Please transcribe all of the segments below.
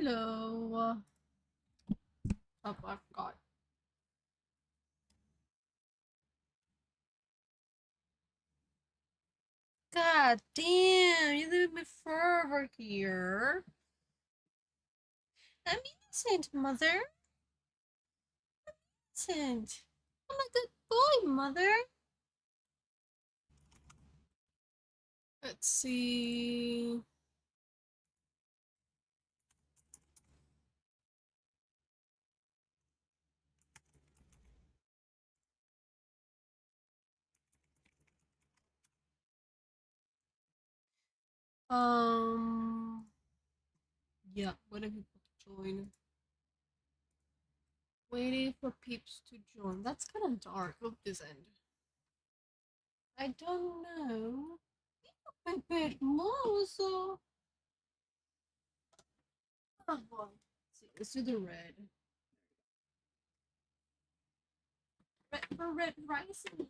Hello. Oh, I forgot. God damn, you leave me forever here. I'm innocent, mother. I'm innocent. I'm a good boy, mother. Let's see. Yeah, waiting for people to join. Waiting for peeps to join. That's kind of dark. Look this end. I don't know. A bit more, so. Oh boy. Let's do the red. Red for red rising.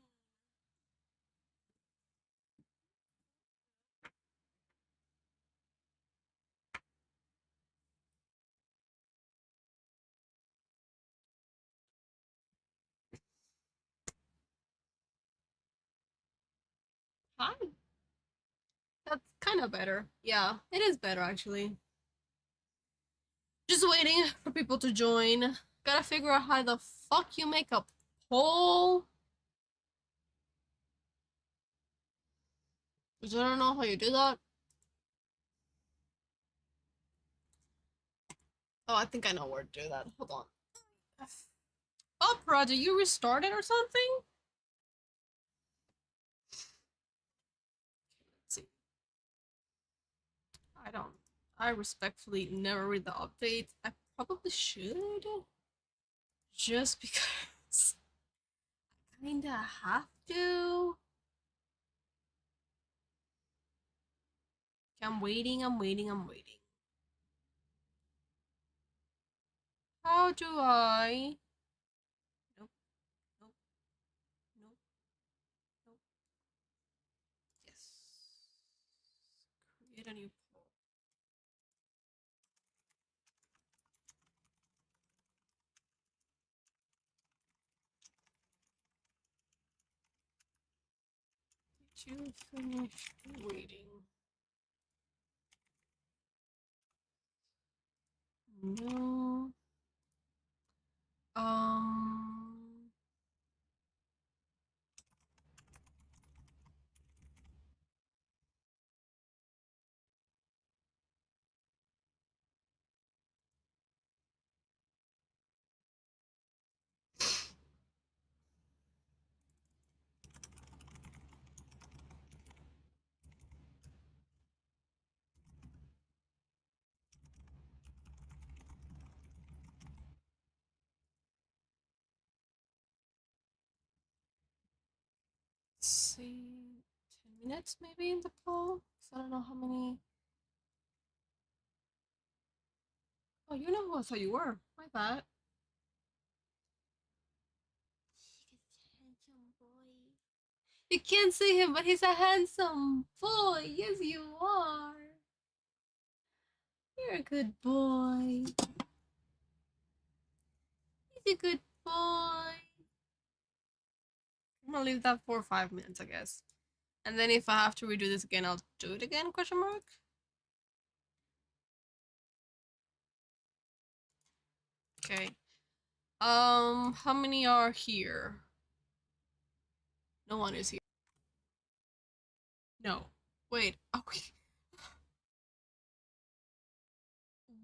Hi. That's kind of better. Yeah, it is better actually. Just waiting for people to join. Gotta figure out how the fuck you make a poll. Because I don't know how you do that. Oh, I think I know where to do that. Hold on. Oh, project, you restarted or something? Let's see. I don't. I respectfully never read the updates. I probably should. Just because I kinda have to. Okay, I'm waiting, I'm waiting, I'm waiting. How do I? Nope, nope, nope, nope. Yes. Create a new poll. Did you finish waiting? No. Um. Let's see. 10 minutes maybe in the poll. I don't know how many. Oh, you know who I thought you were. My bad. Handsome boy. You can't see him, but he's a handsome boy. Yes, you are. You're a good boy. He's a good boy. I'm gonna leave that for 5 minutes, I guess. And then if I have to redo this again, I'll do it again, question mark? Okay. How many are here? No one is here. No. Wait. Okay.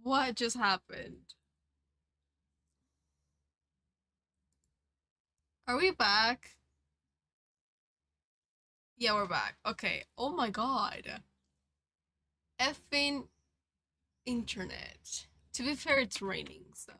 What just happened? Are we back? Yeah, we're back. Okay. Oh my god. Effing internet. To be fair, it's raining, so.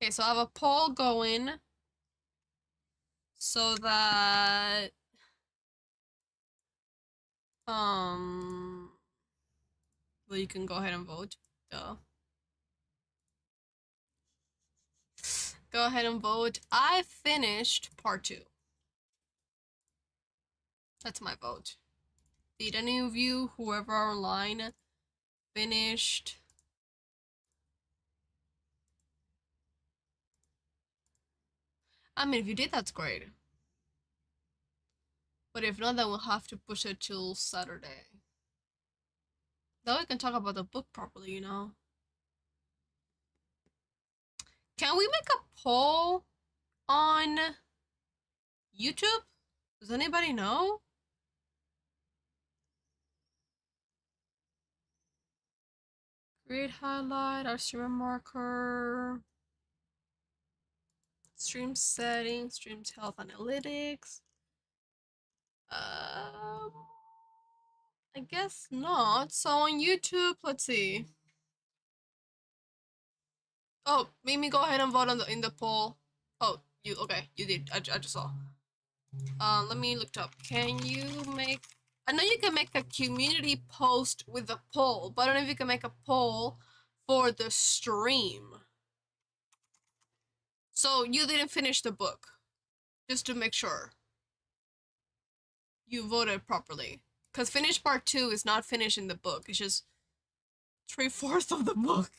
Okay, so I have a poll going so that well, you can go ahead and vote. Duh. Go ahead and vote. I finished part 2. That's my vote. Did any of you, whoever are online, finished? I mean, if you did, that's great. But if not, then we'll have to push it till Saturday. Then we can talk about the book properly, you know? Can we make a poll on YouTube? Does anybody know? Create highlight, our streamer marker, stream settings, streams health analytics. I guess not. So on YouTube, let's see. Oh, Mimi, go ahead and vote on in the poll. Oh, you okay? You did. I just saw. Let me look it up. Can you make? I know you can make a community post with a poll, but I don't know if you can make a poll for the stream. So you didn't finish the book, just to make sure you voted properly. Because finish part 2 is not finished in the book. It's just 3/4 of the book.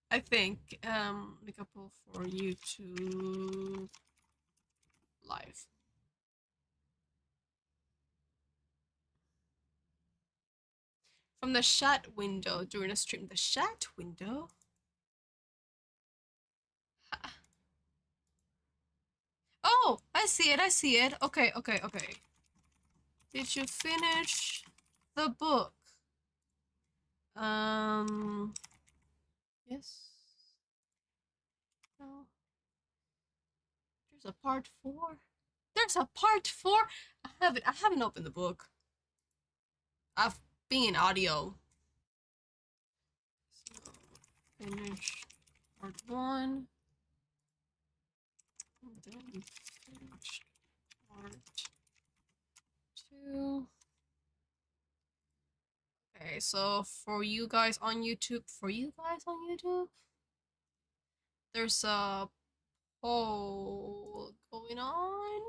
I think. Make a poll for YouTube live. From the chat window during a stream. The chat window? Oh, I see it, I see it. Okay, okay, okay. Did you finish the book? Yes. No. There's a part 4. There's a part 4? I haven't opened the book. I've been in audio. So, finish part 1. And then finish part 2. Okay, so for you guys on YouTube, there's a poll going on.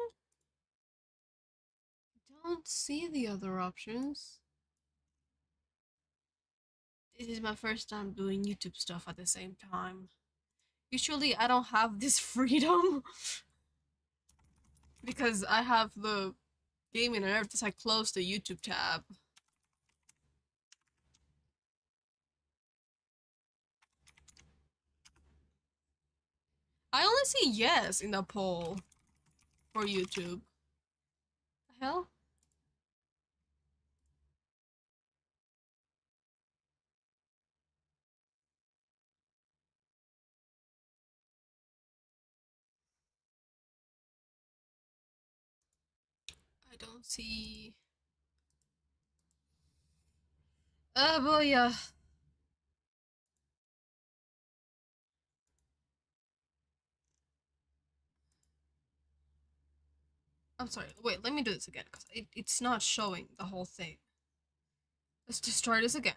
Don't see the other options. This is my first time doing YouTube stuff at the same time. Usually I don't have this freedom because I have the gaming and everything. I close the YouTube tab. I only see yes in the poll for YouTube. The hell? I don't see. But yeah. I'm sorry. Wait, let me do this again because it's not showing the whole thing. Let's just try this again.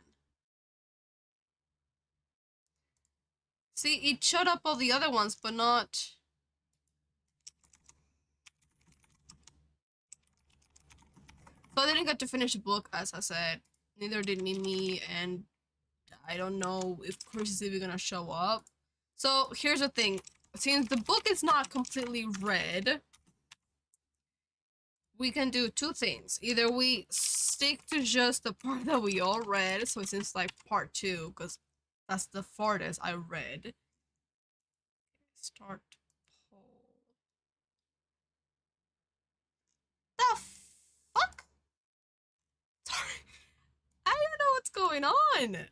See, it showed up all the other ones, but not. So I didn't get to finish the book, as I said. Neither did Mimi, and I don't know if Chris is even gonna show up. So here's the thing. Since the book is not completely read, we can do two things. Either we stick to just the part that we all read, so it seems like part 2, because that's the farthest I read. Start poll. The fuck? Sorry. I don't know what's going on.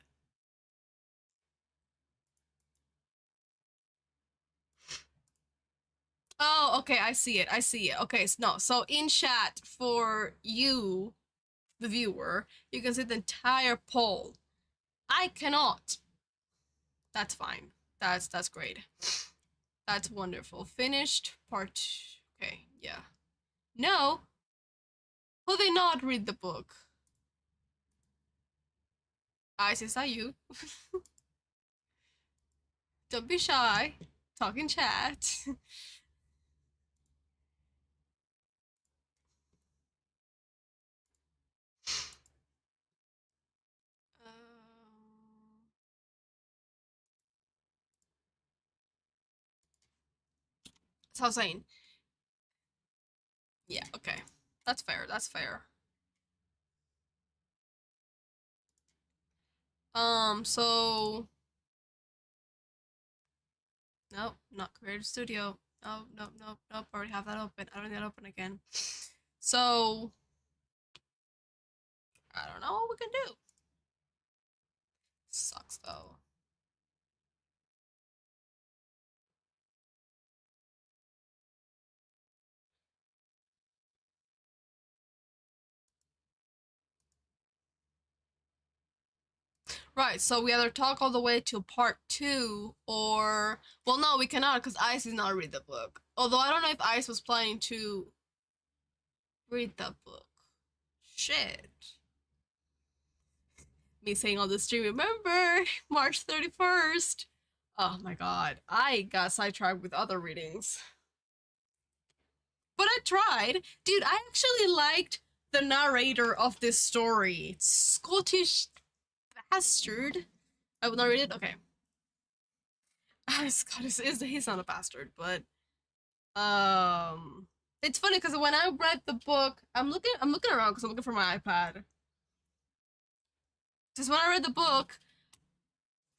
Oh, okay, I see it. I see it. Okay, so no. So in chat for you, the viewer, you can see the entire poll. I cannot. That's fine. That's great. That's wonderful. Finished part. Okay, yeah. No. Will they not read the book? Is that you? Don't be shy. Talk in chat. So I was saying. Yeah, okay. That's fair. That's fair. So nope, not Creative Studio. Nope, nope, nope, nope. I already have that open. I don't need that open again. So I don't know what we can do. Sucks though. Right, so we either talk all the way to part 2, or... Well, no, we cannot, because Ice did not read the book. Although, I don't know if Ice was planning to read that book. Shit. Me saying all this stream, remember? March 31st. Oh my god. I got sidetracked with other readings. But I tried. Dude, I actually liked the narrator of this story. Scottish bastard. I will not read it? Okay. He's not a bastard, but it's funny because when I read the book, I'm looking around because I'm looking for my iPad. Just when I read the book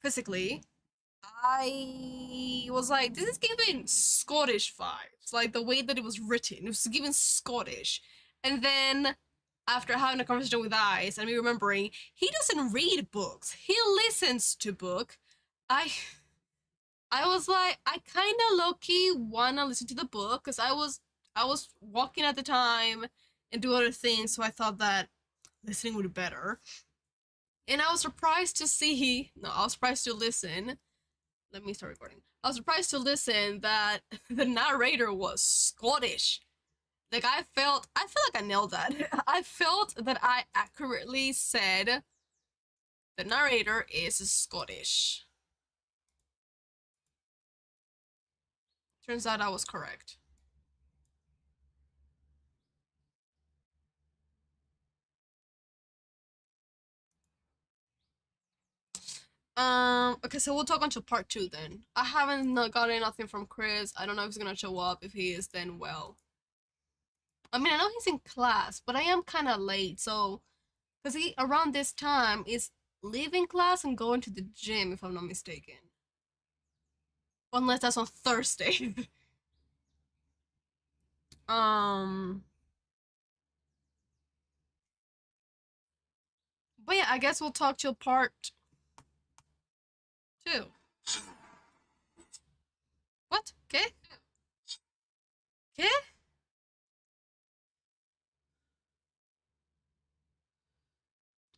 physically, I was like, this is giving Scottish vibes. Like the way that it was written, it was giving Scottish. And then after having a conversation with Ice and me remembering, he doesn't read books. He listens to book. I was like, I kind of low-key wanna listen to the book because I was walking at the time and do other things, so I thought that listening would be better. And I was surprised to see, no, I was surprised to listen. Let me start recording. I was surprised to listen that the narrator was Scottish. Like I feel like I nailed that. I felt that I accurately said the narrator is Scottish. Turns out I was correct. Okay, so we'll talk until part 2 then. I haven't gotten nothing from Chris. I don't know if he's gonna show up. If he is, then well. I mean, I know he's in class, but I am kind of late, so... Because he, around this time, is leaving class and going to the gym, if I'm not mistaken. Unless that's on Thursday. But yeah, I guess we'll talk till part 2. What? Okay? Okay?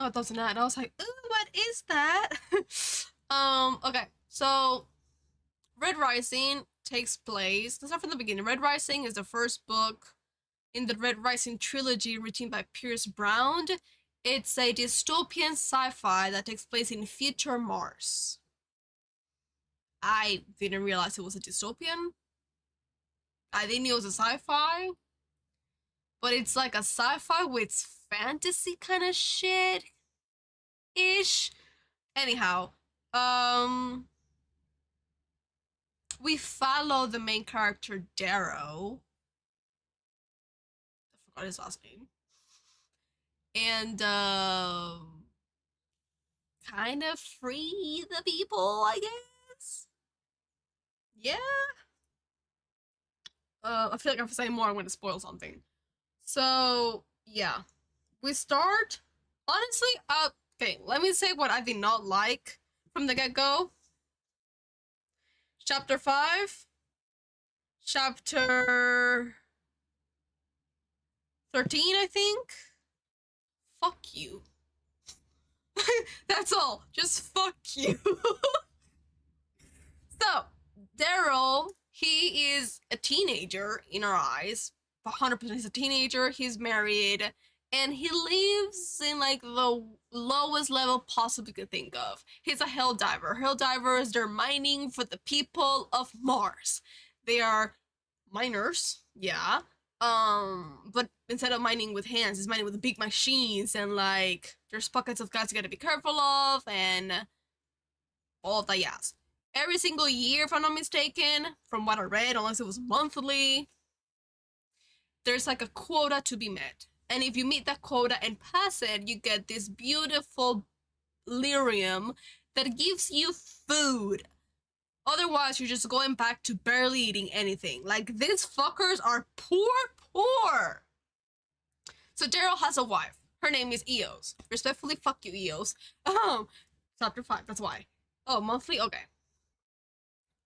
Oh, it doesn't add. I was like, ooh, what is that? Okay, so Red Rising takes place. Let's start from the beginning. Red Rising is the first book in the Red Rising trilogy written by Pierce Brown. It's a dystopian sci-fi that takes place in future Mars. I didn't realize it was a dystopian. I didn't know it was a sci-fi. But it's like a sci-fi with fantasy kind of shit. Ish. Anyhow, we follow the main character Darrow. I forgot his last name. And kind of free the people, I guess. Yeah. I feel like if I say more, I'm going to spoil something. So yeah, we start. Honestly, okay. Let me say what I did not like from the get-go. Chapter 5. Chapter 13, I think. Fuck you. That's all. Just fuck you. So, Daryl, he is a teenager in our eyes. 100% he's a teenager. He's married. And he lives in like the lowest level possible you could think of. He's a hell diver. Hell divers, they're mining for the people of Mars. They are miners, yeah. But instead of mining with hands, it's mining with big machines, and like there's pockets of gas you gotta be careful of, and all of that yes. Every single year, if I'm not mistaken, from what I read, unless it was monthly, there's like a quota to be met. And if you meet that quota and pass it, you get this beautiful lyrium that gives you food. Otherwise, you're just going back to barely eating anything. Like, these fuckers are poor. So Daryl has a wife. Her name is Eos. Respectfully, fuck you, Eos. Chapter 5, that's why. Oh, monthly? Okay.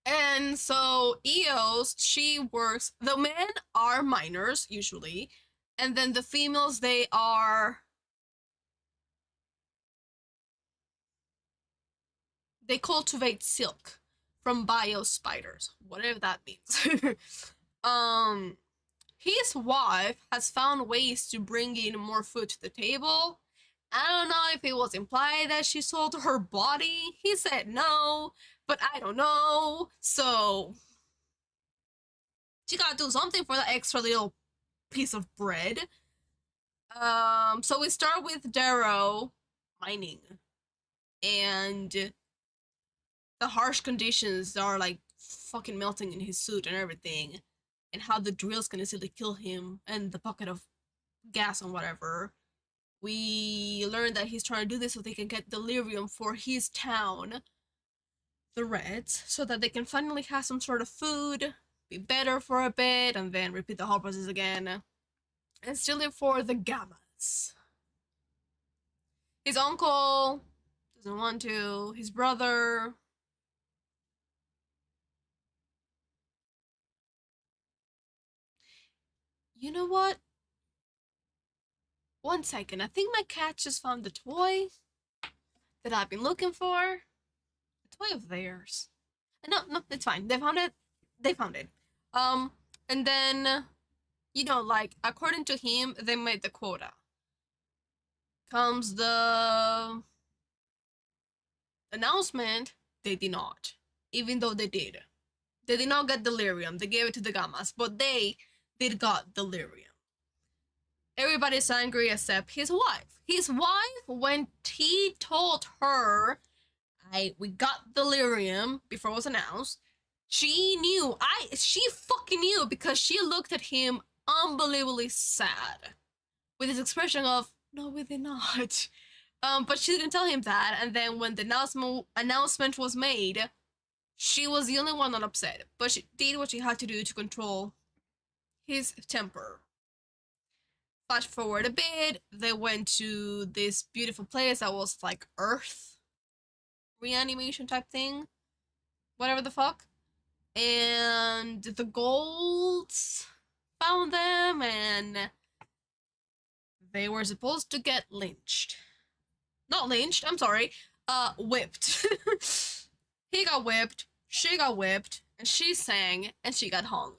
And so Eos, she works. The men are miners usually, and then the females they cultivate silk from bio spiders, whatever that means. um, his wife has found ways to bring in more food to the table. I don't know if it was implied that she sold her body. He said no, but I don't know. So she gotta do something for that extra little piece of bread. So we start with Darrow mining, and the harsh conditions are like fucking melting in his suit and everything, and how the drill's gonna simply kill him, and the bucket of gas and whatever. We learn that he's trying to do this so they can get delirium for his town, the Reds, so that they can finally have some sort of food, be better for a bit, and then repeat the whole process again. And steal it for the Gammas. His uncle doesn't want to. His brother. You know what? One second. I think my cat just found the toy that I've been looking for. A toy of theirs. No, it's fine. They found it. They found it. And then, you know, like, according to him, they made the quota. Comes the announcement, they did not. Even though they did. They did not get delirium. They gave it to the Gammas, but they did got delirium. Everybody's angry except his wife. His wife, when he told her, we got delirium before it was announced, she knew. She fucking knew, because she looked at him unbelievably sad with his expression of, no, we did not. But she didn't tell him that, and then when the announcement was made, she was the only one not upset, but she did what she had to do to control his temper. Flash forward a bit, they went to this beautiful place that was like Earth reanimation type thing, whatever the fuck, and the Golds found them, and they were supposed to get lynched. Not lynched, I'm sorry, whipped. He got whipped, she got whipped, and she sang, and she got hung.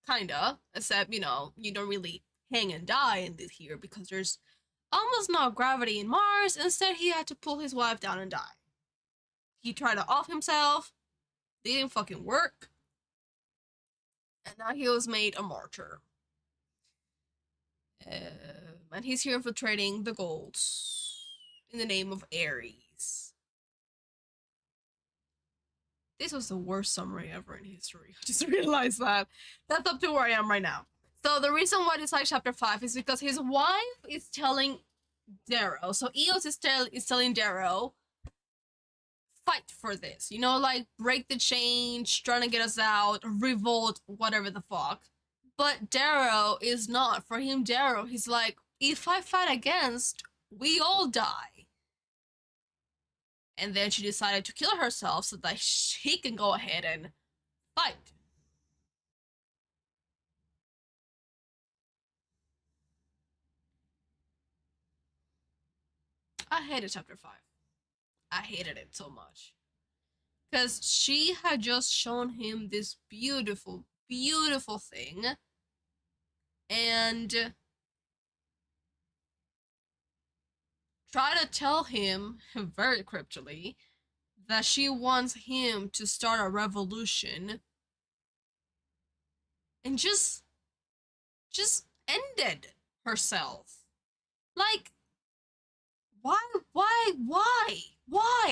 Kinda, except, you know, you don't really hang and die in this here, because there's almost no gravity in Mars. Instead, he had to pull his wife down and die. He tried to off himself, didn't fucking work, and now he was made a martyr. And he's here infiltrating the Golds in the name of Ares. This was the worst summary ever in history. I just realized that. That's up to where I am right now. So the reason why this is like chapter 5 is because his wife is telling Darrow. So Eos is telling Darrow, fight for this. You know, like, break the change, trying to get us out, revolt, whatever the fuck. But Darrow is not. For him, Darrow, he's like, if I fight against, we all die. And then she decided to kill herself so that he can go ahead and fight. I hated chapter 5. I hated it so much. Because she had just shown him this beautiful, beautiful thing. And try to tell him, very cryptically, that she wants him to start a revolution. And just ended herself. Like, why?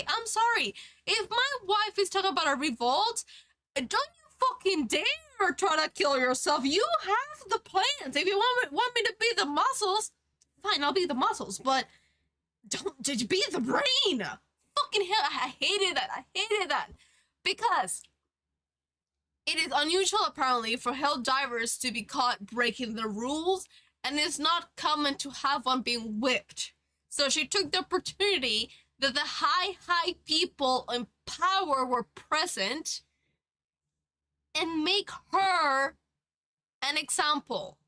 I'm sorry. If my wife is talking about a revolt, don't you fucking dare try to kill yourself. You have the plans. If you want me to be the muscles, fine, I'll be the muscles, but don't be the brain. Fucking hell, I hated that. Because it is unusual, apparently, for hell divers to be caught breaking the rules, and it's not common to have one being whipped. So she took the opportunity that the high people in power were present and make her an example,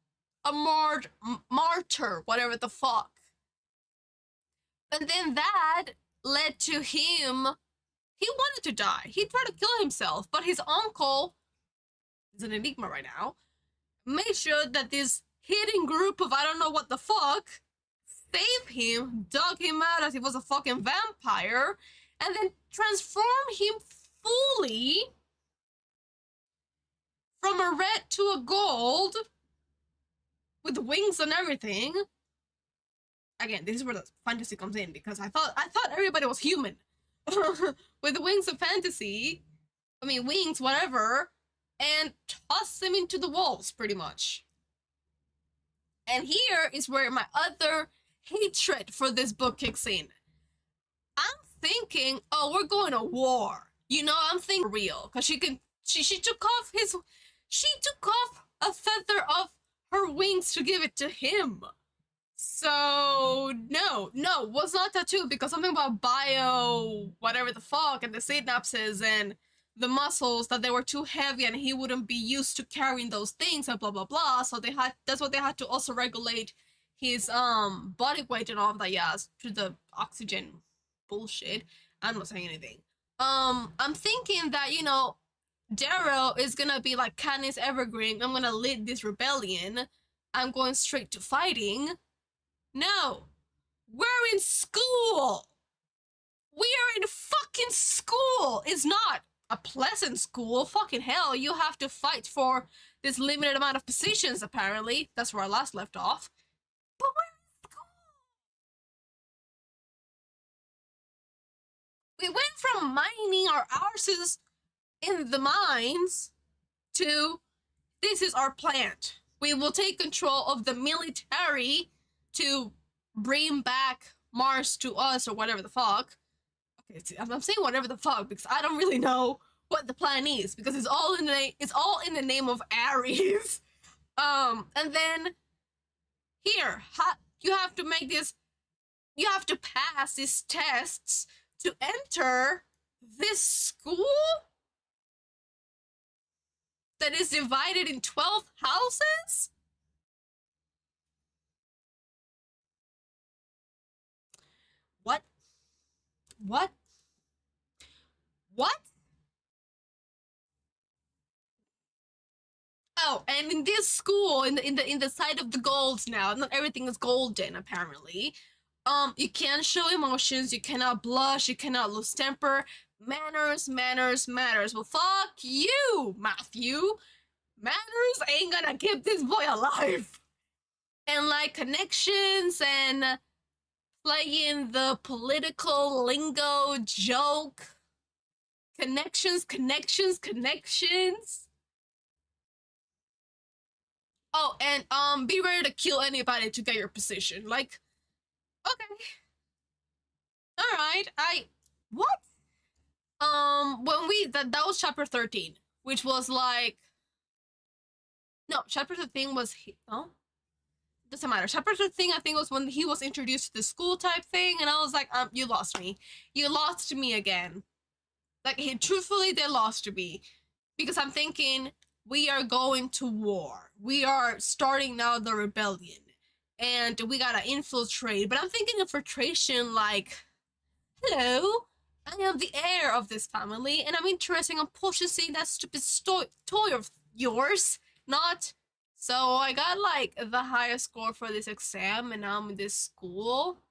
a martyr, whatever the fuck. And then that led to him, he wanted to die. He tried to kill himself, but his uncle is an enigma right now, made sure that this hidden group of I don't know what the fuck saved him, dug him out as he was a fucking vampire, and then transformed him fully from a red to a gold with wings and everything. Again, this is where the fantasy comes in, because I thought everybody was human with the wings of fantasy. I mean, wings, whatever, and toss them into the walls, pretty much. And here is where my other hatred for this book kicks in. I'm thinking, oh, we're going to war. You know, I'm thinking real, because she took off a feather of her wings to give it to him. So no, was not tattooed, because something about bio whatever the fuck and the synapses and the muscles, that they were too heavy and he wouldn't be used to carrying those things and blah blah blah. So that's what they had to also regulate his body weight and all of that, yeah, to the oxygen bullshit. I'm not saying anything. I'm thinking that, you know, Darrow is gonna be like Katniss Evergreen. I'm gonna lead this rebellion. I'm going straight to fighting. No, we're in school. We are in fucking school. It's not a pleasant school. Fucking hell, you have to fight for this limited amount of positions, apparently. That's where I last left off. But we're in school. We went from mining our arses in the mines to this is our plant. We will take control of the military to bring back Mars to us, or whatever the fuck. Okay, I'm saying whatever the fuck because I don't really know what the plan is, because it's all in the name of Ares. And then here, you have to make this, you have to pass these tests to enter this school that is divided in 12 houses? What? What? What? Oh, and in this school, in the side of the golds now, not everything is golden apparently. You can't show emotions, you cannot blush, you cannot lose temper. Manners. Well, fuck you, Matthew. Manners ain't gonna keep this boy alive. And like connections and playing the political lingo joke. Connections. Oh, and be ready to kill anybody to get your position. Like, okay. Alright, what? When that was chapter 13, which was like, no, chapter 13 was, no? Doesn't matter. Chapter 13, I think, was when he was introduced to the school type thing, and I was like, you lost me. You lost me again. Like, truthfully, they lost me. Because I'm thinking, we are going to war. We are starting now the rebellion. And we gotta infiltrate. But I'm thinking infiltration like, hello, I am the heir of this family, and I'm interested in purchasing that stupid toy of yours. Not. So I got like the highest score for this exam, and now I'm in this school.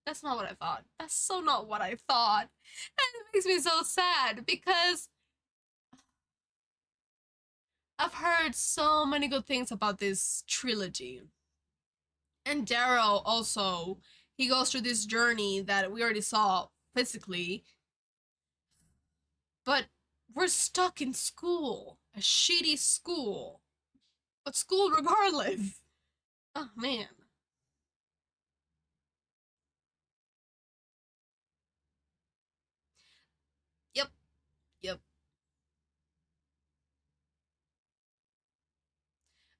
That's not what I thought. That's so not what I thought. And it makes me so sad because I've heard so many good things about this trilogy. And Darrow also, he goes through this journey that we already saw physically. But we're stuck in school. A shitty school. But school regardless. Oh, man. Yep.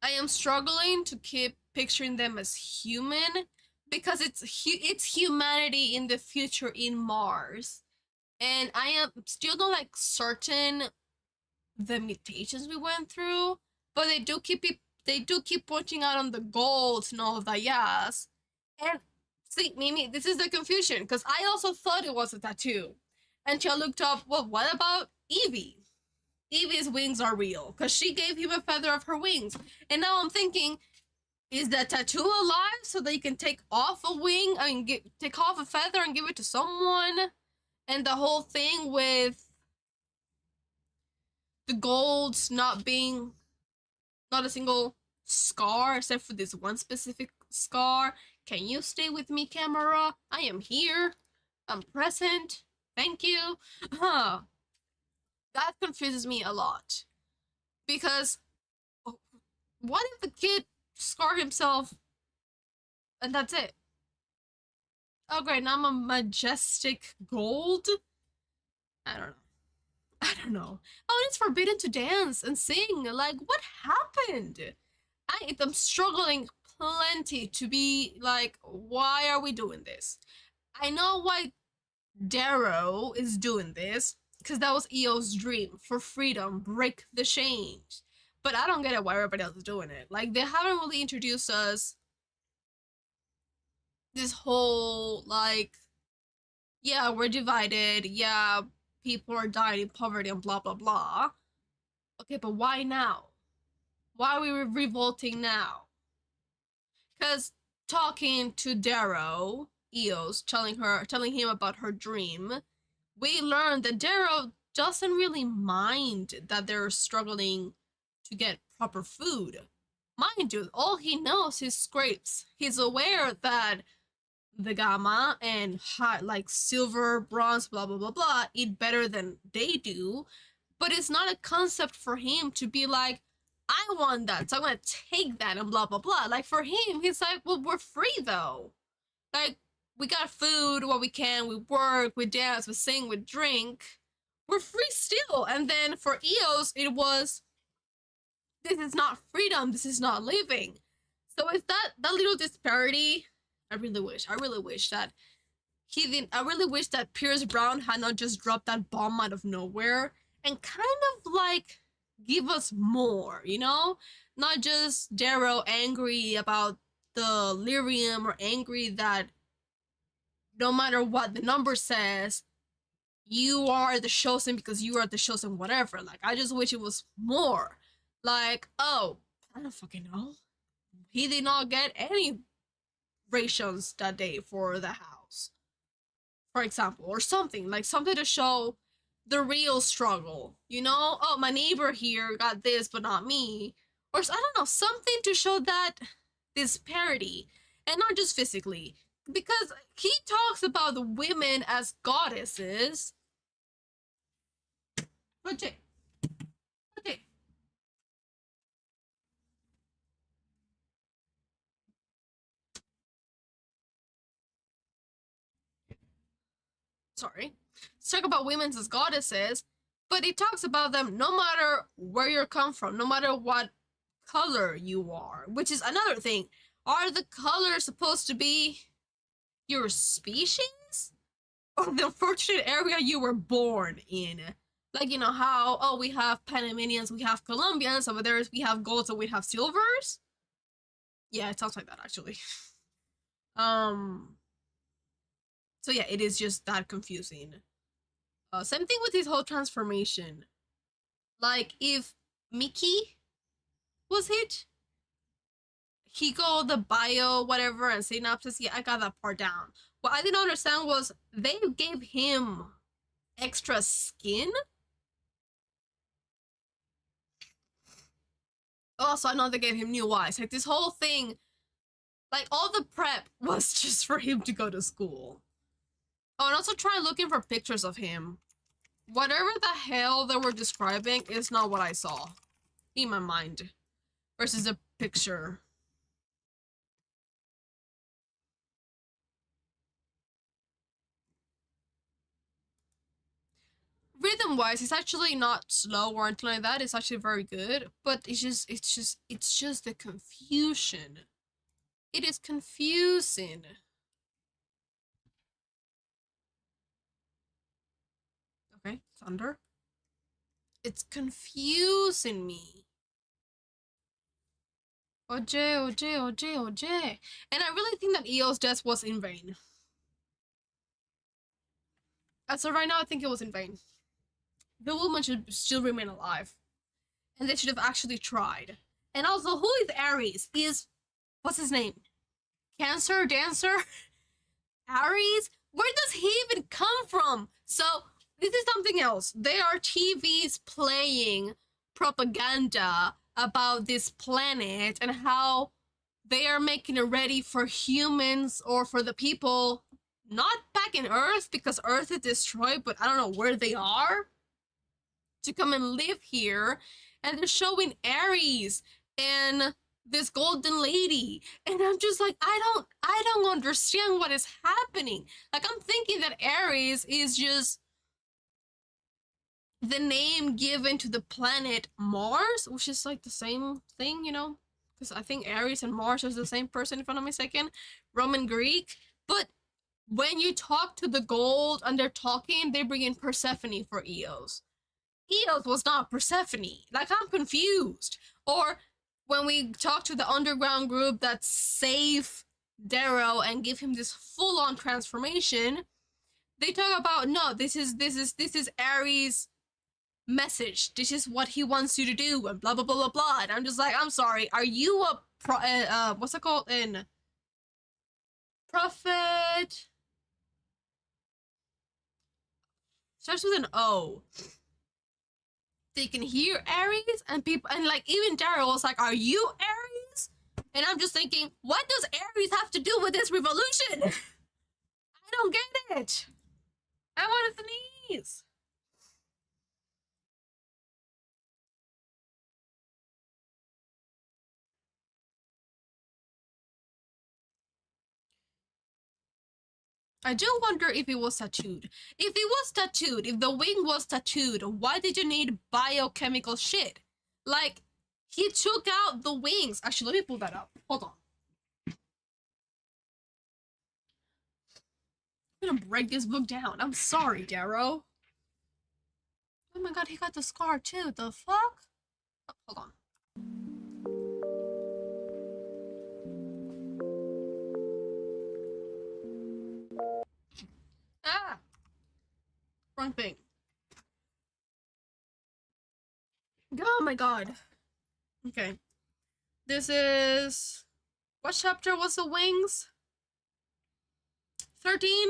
I am struggling to keep picturing them as human because it's humanity in the future in Mars, and I am still not like certain the mutations we went through, but they do keep pointing out on the golds and all of that, yes. And see, Mimi, this is the confusion, because I also thought it was a tattoo. Until I looked up, well, what about Evie? Evie's wings are real, because she gave him a feather of her wings. And now I'm thinking, is that tattoo alive so that you can take off a wing? I mean, take off a feather and give it to someone? And the whole thing with the golds not being, not a single scar except for this one specific scar. Can you stay with me, camera? I am here. I'm present. Thank you. Huh. That confuses me a lot. Because what if the kid scar himself and that's it? Oh great, now I'm a majestic gold? I don't know. I don't know. Oh, it's forbidden to dance and sing. Like, what happened? I'm struggling plenty to be like, why are we doing this? I know why Darrow is doing this, because that was Eo's dream for freedom, break the chains. But I don't get it why everybody else is doing it. Like, they haven't really introduced us this whole, like, yeah, we're divided, yeah, people are dying in poverty and blah blah blah. Okay, but why now? Why are we revolting now? Because talking to Darrow, Eos, telling him about her dream, we learned that Darrow doesn't really mind that they're struggling to get proper food. Mind you, all he knows is scrapes. He's aware that the gamma and hot, like silver, bronze, blah blah blah blah, eat better than they do, but it's not a concept for him to be like, I want that, so I'm gonna take that and blah blah blah. Like, for him, he's like, well, we're free though. Like, we got food what we can, we work, we dance, we sing, we drink, we're free still. And then for Eos, it was, this is not freedom, this is not living. So it's that little disparity. I really wish that he didn't. I really wish that Pierce Brown had not just dropped that bomb out of nowhere and kind of like give us more, you know? Not just Darrow angry about the lyrium or angry that no matter what the number says, you are the chosen because you are the chosen whatever. Like, I just wish it was more. Like, oh, I don't fucking know. He did not get any rations that day for the house, for example, or something like something to show the real struggle, you know? Oh, my neighbor here got this but not me, or I don't know, something to show that disparity, and not just physically, because he talks about the women as goddesses. Okay. Sorry, let's talk about women as goddesses, but he talks about them no matter where you come from, no matter what color you are, which is another thing. Are the colors supposed to be your species or the unfortunate area you were born in? Like, you know how, oh, we have Panamanians, we have Colombians, over there we have golds and we have silvers? Yeah, it sounds like that, actually. So yeah, it is just that confusing. Same thing with his whole transformation. Like, if Mickey was hit, Hiko, the bio, whatever, and synopsis, yeah, I got that part down. What I didn't understand was they gave him extra skin. Also, I know they gave him new eyes. Like, this whole thing, like, all the prep was just for him to go to school. Oh, and also try looking for pictures of him. Whatever the hell they were describing is not what I saw in my mind versus a picture. Rhythm-wise, it's actually not slow or anything like that. It's actually very good, but it's just the confusion. It is confusing. Okay, thunder. It's confusing me. OJ. And I really think that Eo's death was in vain. As of right now, I think it was in vain. The woman should still remain alive. And they should have actually tried. And also, who is Ares? What's his name? Cancer Dancer? Ares? Where does he even come from? So, this is something else. They are TVs playing propaganda about this planet and how they are making it ready for humans or for the people not back in Earth because Earth is destroyed, but I don't know where they are, to come and live here. And they're showing Ares and this golden lady, and I'm just like, I don't understand what is happening. Like, I'm thinking that Ares is just the name given to the planet Mars, which is like the same thing, you know, because I think Ares and Mars is the same person, if I'm not mistaken, Roman Greek. But when you talk to the gold and they're talking, they bring in Persephone for Eos. Eos was not Persephone. Like, I'm confused. Or when we talk to the underground group that save Darrow and give him this full-on transformation, they talk about, no, this is Ares' message. This is what he wants you to do, and blah blah blah blah blah. And I'm just like, I'm sorry, are you a what's it called in prophet? Starts with an O. They can hear Ares, and people, and like even Darrow was like, are you Ares? And I'm just thinking, what does Ares have to do with this revolution? I don't get it. I want to sneeze. I do wonder if it was tattooed. If it was tattooed, if the wing was tattooed, why did you need biochemical shit? Like, he took out the wings. Actually, let me pull that up. Hold on. I'm gonna break this book down. I'm sorry, Darrow. Oh my god, he got the scar too. The fuck? Oh, hold on. Ah! Wrong thing. Oh my god. Okay. This is... What chapter was the wings? 13?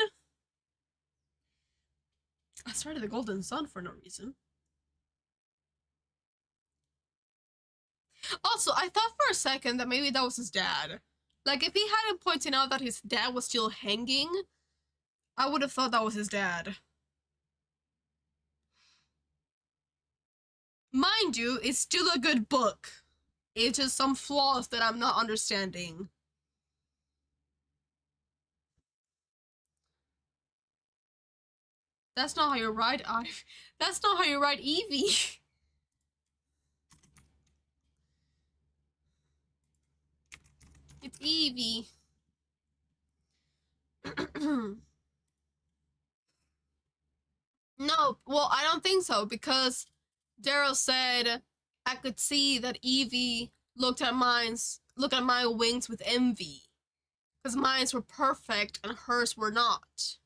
I started the Golden Sun for no reason. Also, I thought for a second that maybe that was his dad. Like, if he hadn't pointed out that his dad was still hanging, I would have thought that was his dad. Mind you, it's still a good book. It's just some flaws that I'm not understanding. That's not how you write That's not how you write Evie. It's Evie. No, well, I don't think so, because Darrow said I could see that Evie looked at my wings with envy. Because mine were perfect and hers were not.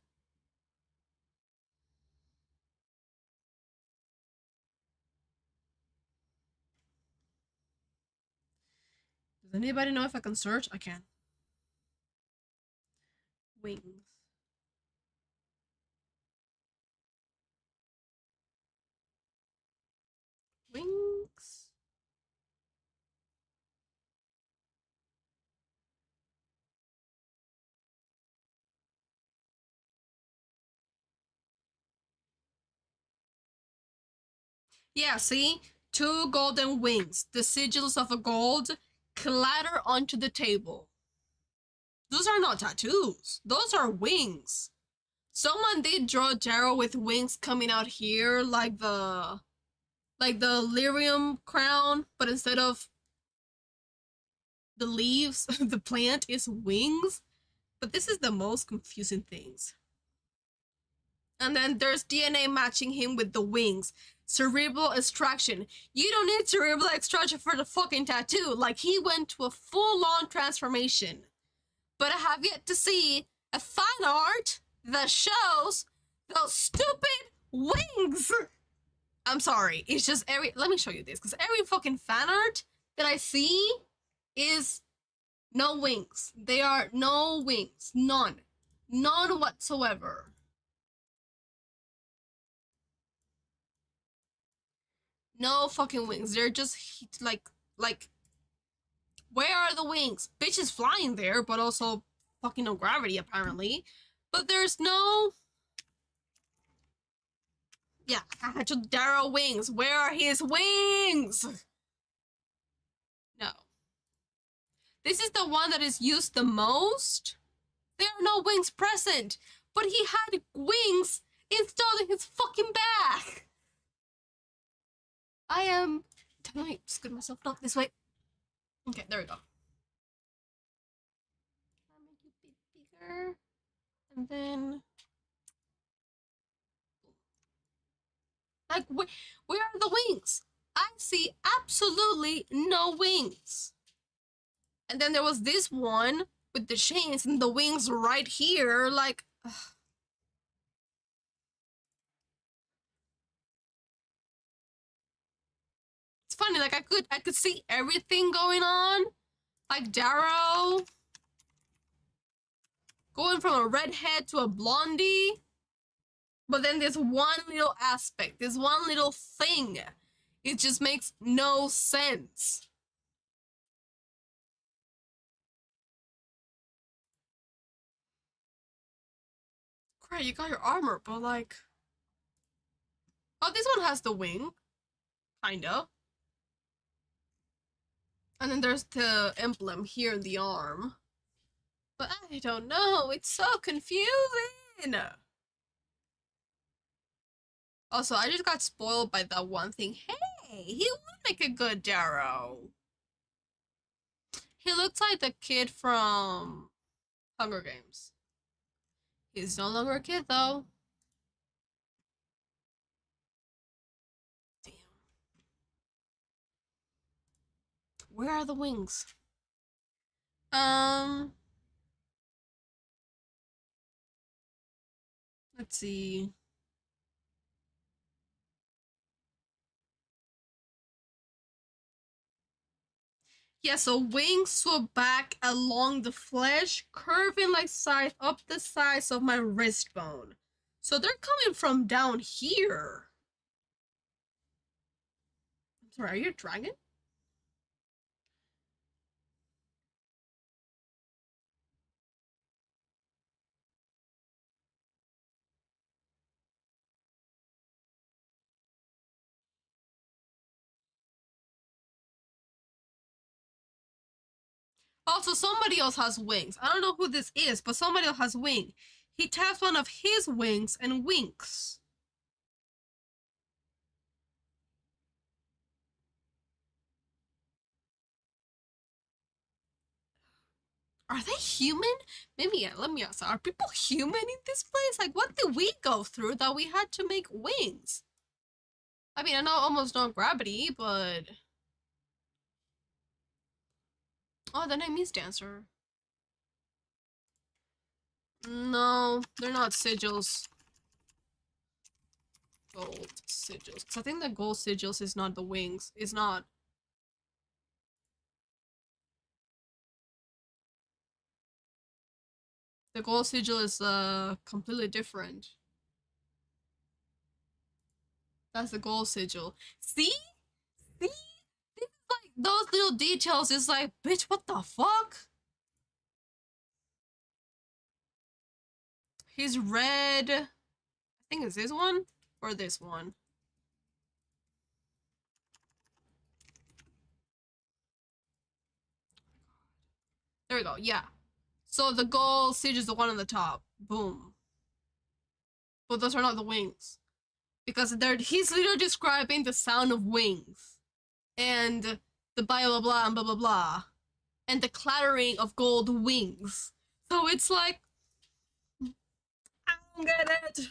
Does anybody know if I can search? I can. Wings. Wings. Yeah, see? 2 golden wings. The sigils of a gold clatter onto the table. Those are not tattoos. Those are wings. Someone did draw Darrow with wings coming out here, like the lyrium crown, but instead of the leaves, the plant is wings. But this is the most confusing things. And then there's DNA matching him with the wings. Cerebral extraction. You don't need cerebral extraction for the fucking tattoo. Like, he went to a full-on transformation. But I have yet to see a fan art that shows those stupid wings. I'm sorry. It's just let me show you this, because every fucking fan art that I see is no wings. They are no wings. None. None whatsoever. No fucking wings. They're just like, where are the wings? Bitch is flying there, but also fucking no gravity apparently. But there's no. Yeah, actual Darrow wings. Where are his wings? No. This is the one that is used the most. There are no wings present, but he had wings installed in his fucking back. I am. Let me scoot myself up this way. Okay, there we go. I'll make it a bit bigger. And then. Like, where are the wings? I see absolutely no wings. And then there was this one with the chains and the wings right here. Like, ugh. It's funny. Like, I could see everything going on. Like Darrow going from a redhead to a blondie. But then there's one little aspect, this one little thing. It just makes no sense. Great, you got your armor, but like... Oh, this one has the wing. Kinda. And then there's the emblem here in the arm. But I don't know, it's so confusing! Also, I just got spoiled by that one thing. Hey, he would make a good Darrow. He looks like the kid from Hunger Games. He's no longer a kid, though. Damn. Where are the wings? Let's see. Yeah, so wings swoop back along the flesh, curving like sides up the sides of my wrist bone. So they're coming from down here. I'm sorry, are you a dragon? Also, somebody else has wings. I don't know who this is, but somebody else has wing. He taps one of his wings and winks. Are they human? Maybe, yeah, let me ask. Are people human in this place? Like, what did we go through that we had to make wings? I mean, I know almost no gravity, but... Oh, the name is Dancer. No, they're not sigils. Gold sigils. Because I think the gold sigils is not the wings. It's not. The gold sigil is completely different. That's the gold sigil. See? See? This is like those little details is like, bitch, what the fuck? He's red. I think it's this one or this one. There we go. Yeah. So the gold sigil is the one on the top. Boom. But those are not the wings. Because he's literally describing the sound of wings. And the blah blah blah and blah blah blah. And the clattering of gold wings. So it's like, I don't get it.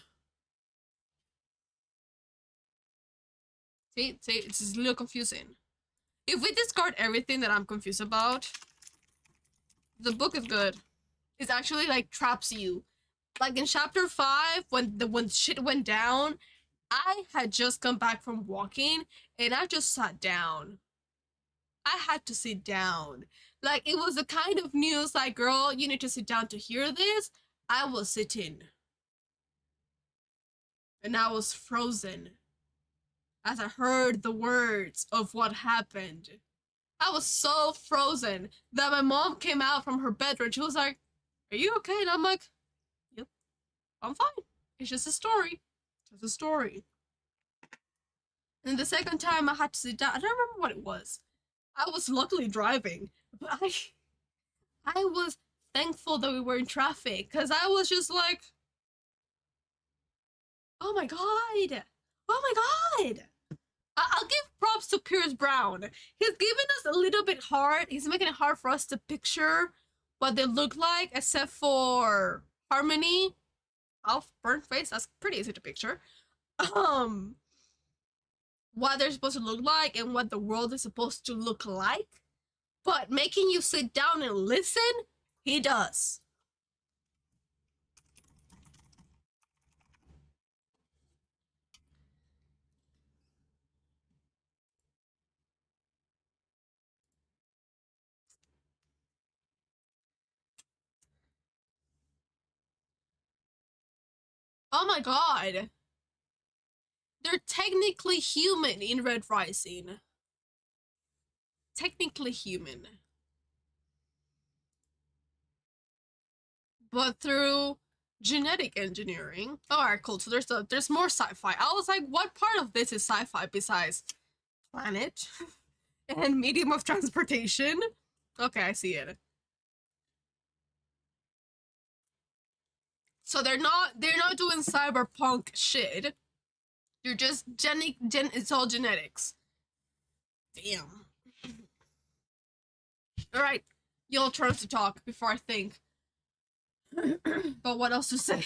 See, it's a little confusing. If we discard everything that I'm confused about, the book is good. It actually like traps you. Like in chapter 5, when shit went down, I had just come back from walking and I just sat down. I had to sit down. Like it was the kind of news like, girl, you need to sit down to hear this. I was sitting. And I was frozen as I heard the words of what happened. I was so frozen that my mom came out from her bedroom. She was like, "Are you okay?" And I'm like, "Yep, I'm fine. It's just a story. Just a story." And the second time I had to sit down, I don't remember what it was. I was luckily driving, but I was thankful that we were in traffic because I was just like, "Oh my god. Oh my god." I'll give props to Pierce Brown. He's giving us a little bit hard. He's making it hard for us to picture what they look like, except for Harmony. Off burnt face. That's pretty easy to picture. What they're supposed to look like and what the world is supposed to look like. But making you sit down and listen, he does. Oh my god. They're technically human in Red Rising. Technically human. But through genetic engineering. Alright, cool. So there's more sci-fi. I was like, what part of this is sci-fi besides planet and medium of transportation? Okay, I see it. So they're not doing cyberpunk shit. You're just it's all genetics. Damn. Alright, your turn to talk before I think. But what else to say?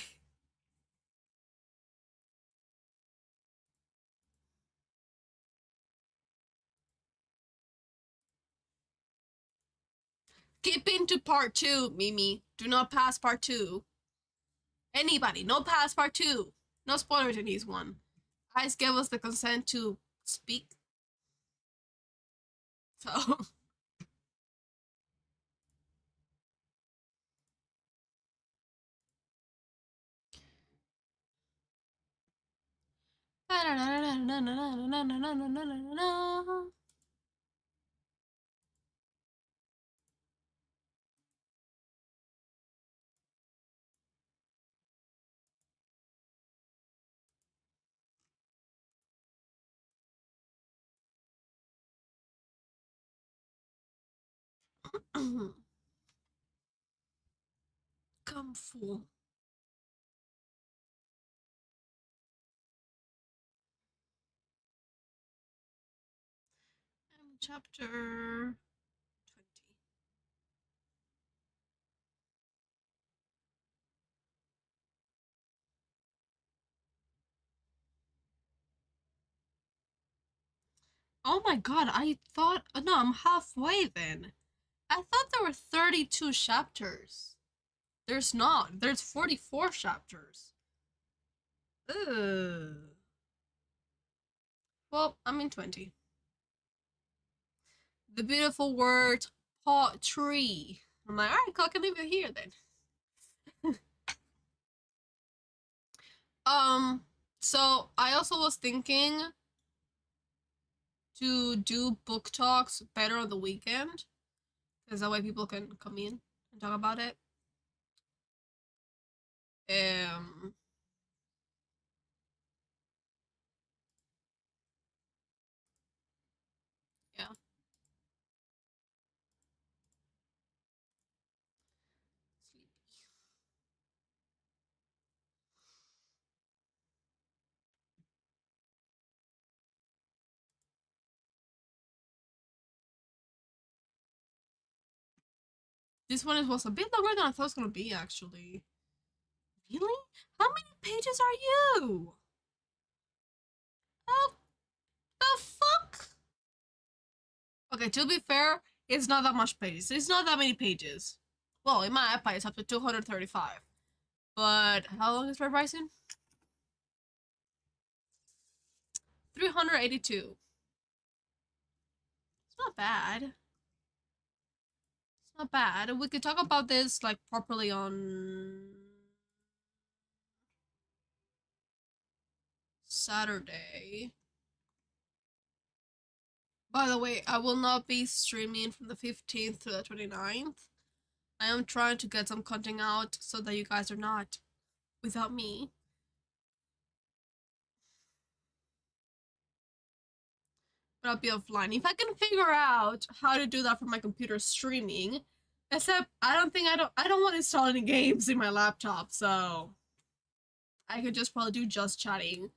Skip into part 2, Mimi. Do not pass part 2. Anybody, no pass part 2. No spoilers in this one. Ice gave us the consent to speak. So come fool. Chapter 20. Oh my god, I thought, no, I'm halfway then. I thought there were 32 chapters. There's not. There's 44 chapters. Ugh. Well, I'm in 20. The beautiful word tree. I'm like, alright, I can leave it here then. So I also was thinking to do book talks better on the weekend, because that way people can come in and talk about it. Yeah. This one was a bit longer than I thought it was gonna be, actually. Really? How many pages are you? Oh, the Okay, to be fair, it's not that much pages. It's not that many pages. Well, in my iPad, it's up to 235. But how long is Red Rising? 382. It's not bad. It's not bad. We could talk about this like properly on Saturday. By the way, I will not be streaming from the 15th to the 29th. I am trying to get some content out so that you guys are not without me. But I'll be offline. If I can figure out how to do that from my computer streaming, except I don't want to install any games in my laptop, so I could just probably do just chatting,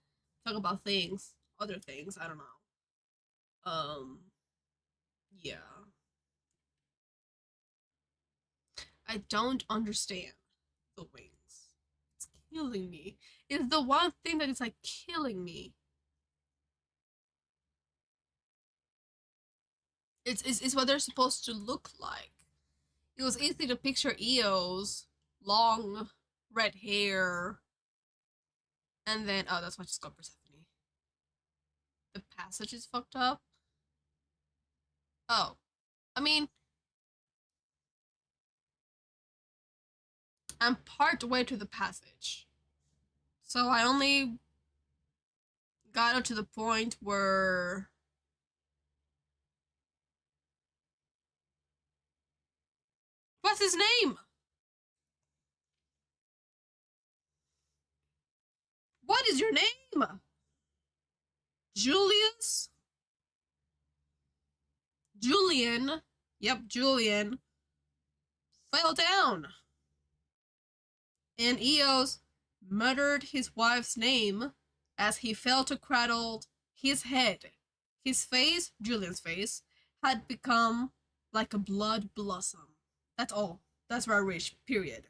talk about things, other things, I don't know. Yeah. I don't understand the wings. It's killing me. It's the one thing that is like killing me. It's what they're supposed to look like. It was easy to picture Eo's long red hair. And then, oh, that's why she's got Persephone. The passage is fucked up. Oh. I mean, I'm part way to the passage. So I only got up to the point where what's his name? What is your name? Julius? Julian. Yep, Julian. Fell down. And Eos muttered his wife's name as he fell to cradle his head. His face, Julian's face, had become like a blood blossom. That's all. That's where I reached, period.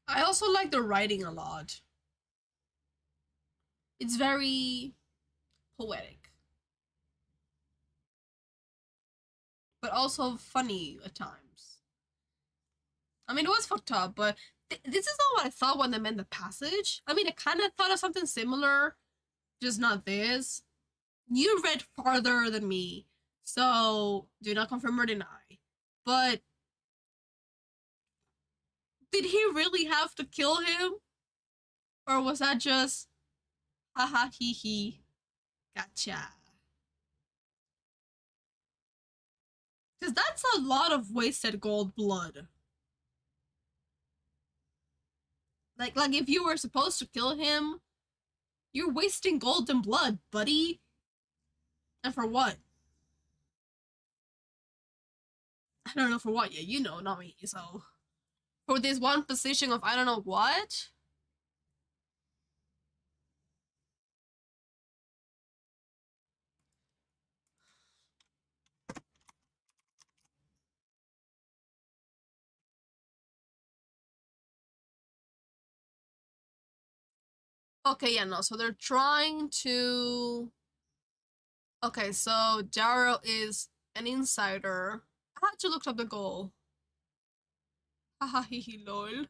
I also like the writing a lot. It's very poetic. But also funny at times. I mean, it was fucked up, but this is not what I thought when they meant the passage. I mean, I kind of thought of something similar, just not this. You read farther than me, so do not confirm or deny. But did he really have to kill him? Or was that just haha hee hee? Gotcha. Because that's a lot of wasted gold blood. Like if you were supposed to kill him, you're wasting golden blood, buddy. And for what? I don't know for what yet. You know, not me. So for this one position of I don't know what. Okay, yeah, no. So they're trying to. Okay, so Darrow is an insider. I had to look up the goal. Haha, hee hee, lol.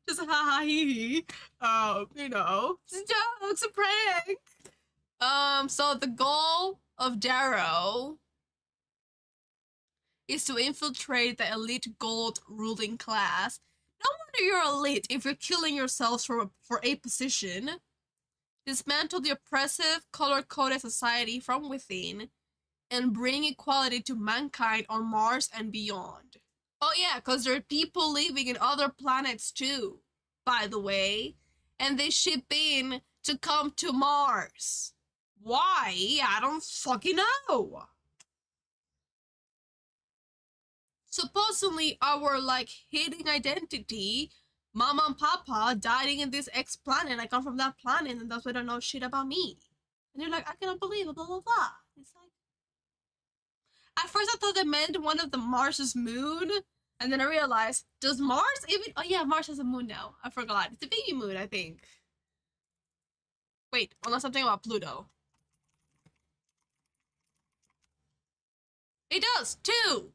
Just haha hee hee. You know, just jokes, a prank. So the goal of Darrow is to infiltrate the elite gold ruling class. No wonder you're elite if you're killing yourselves for a position. Dismantle the oppressive, color-coded society from within, and bring equality to mankind on Mars and beyond. Oh yeah, because there are people living in other planets too, by the way, and they ship in to come to Mars. Why? I don't fucking know. Supposedly our like hidden identity, Mama and Papa dying in this X planet. I come from that planet, and that's why they don't know shit about me. And you're like, I cannot believe it, blah, blah, blah. It's like, at first I thought they meant one of the Mars's moon. And then I realized, does Mars even... Oh yeah, Mars has a moon now. I forgot. It's a baby moon, I think. Wait, unless I'm thinking about Pluto. It does, too!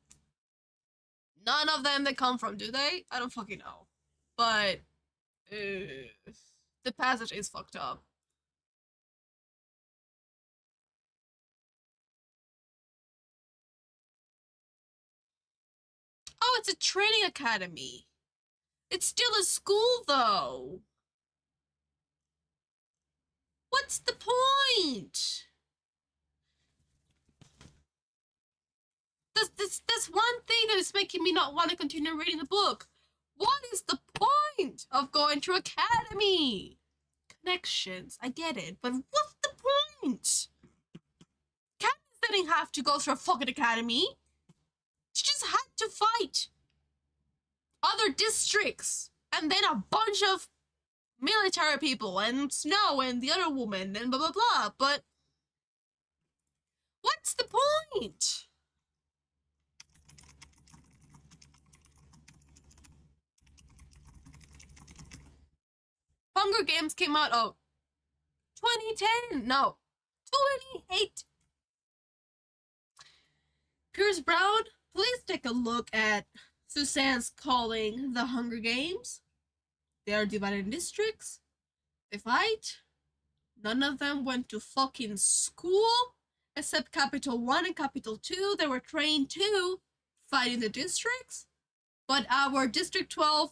None of them they come from, do they? I don't fucking know. But... the passage is fucked up. Oh, it's a training academy. It's still a school, though. What's the point? That's one thing that is making me not want to continue reading the book. What is the point of going to academy? Connections, I get it, but what's the point? Katniss didn't have to go through a fucking academy. She just had to fight other districts and then a bunch of military people and Snow and the other woman and blah blah blah. But what's the point? Hunger Games came out, 2010. No, 28. Pierce Brown, please take a look at Suzanne's calling the Hunger Games. They are divided in districts. They fight. None of them went to fucking school, except Capital 1 and Capital 2. They were trained to fight in the districts. But our District 12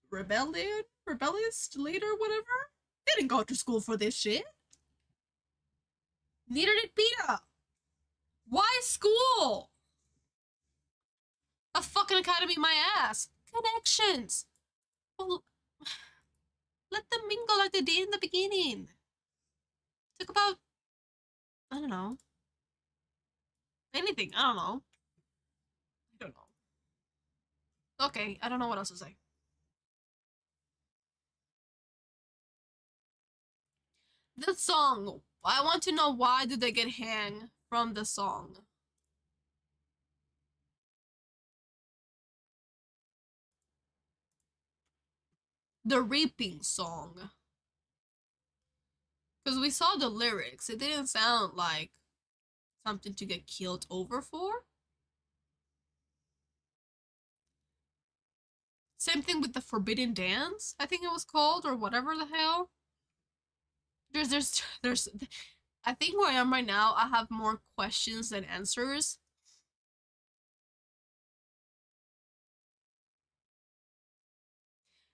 rebellious leader, whatever, they didn't go to school for this shit. Neither did Peeta. Why school? A fucking academy, my ass. Connections. Well, let them mingle like they did in the beginning. Talk about, I don't know. Anything, I don't know. I don't know. Okay, I don't know what else to say. The song. I want to know, why do they get hang from the song? The Reaping song. Because we saw the lyrics. It didn't sound like something to get killed over for. Same thing with the Forbidden Dance, I think it was called, or whatever the hell. There's I think where I am right now, I have more questions than answers.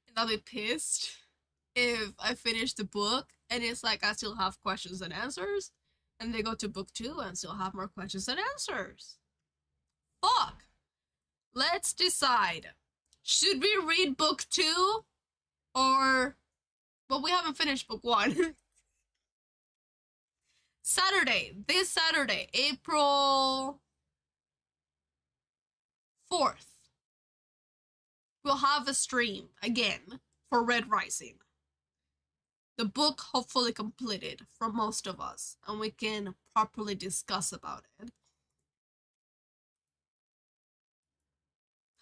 And I'll be pissed if I finish the book and it's like I still have questions and answers, and they go to book 2 and still have more questions and answers. Fuck. Let's decide. Should we read book 2 or... Well, we haven't finished book 1. Saturday, this Saturday, April 4th, we'll have a stream again for Red Rising. The book hopefully completed for most of us, and we can properly discuss about it.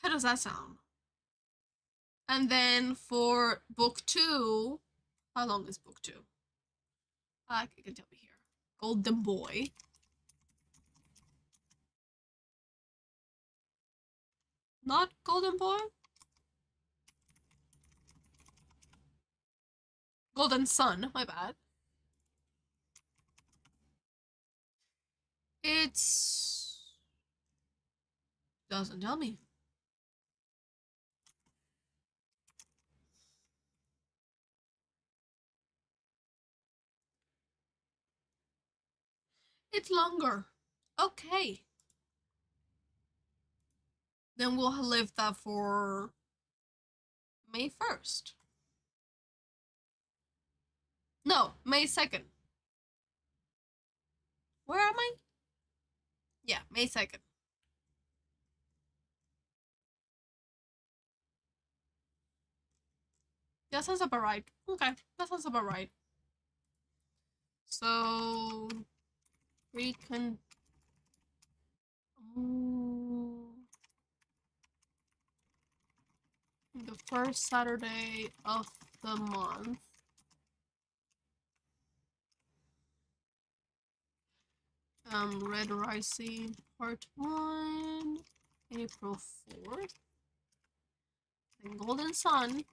How does that sound? And then for book 2, how long is book 2? You can tell me here. Golden Boy. Not Golden Boy? Golden Sun, my bad. It's... doesn't tell me. It's longer. Okay. Then we'll leave that for May 1st. No, May 2nd. Where am I? Yeah, May 2nd. That sounds about right. Okay, that sounds about right. So we can the first Saturday of the month. Red Rising Part 1, April 4th. Then Golden Sun,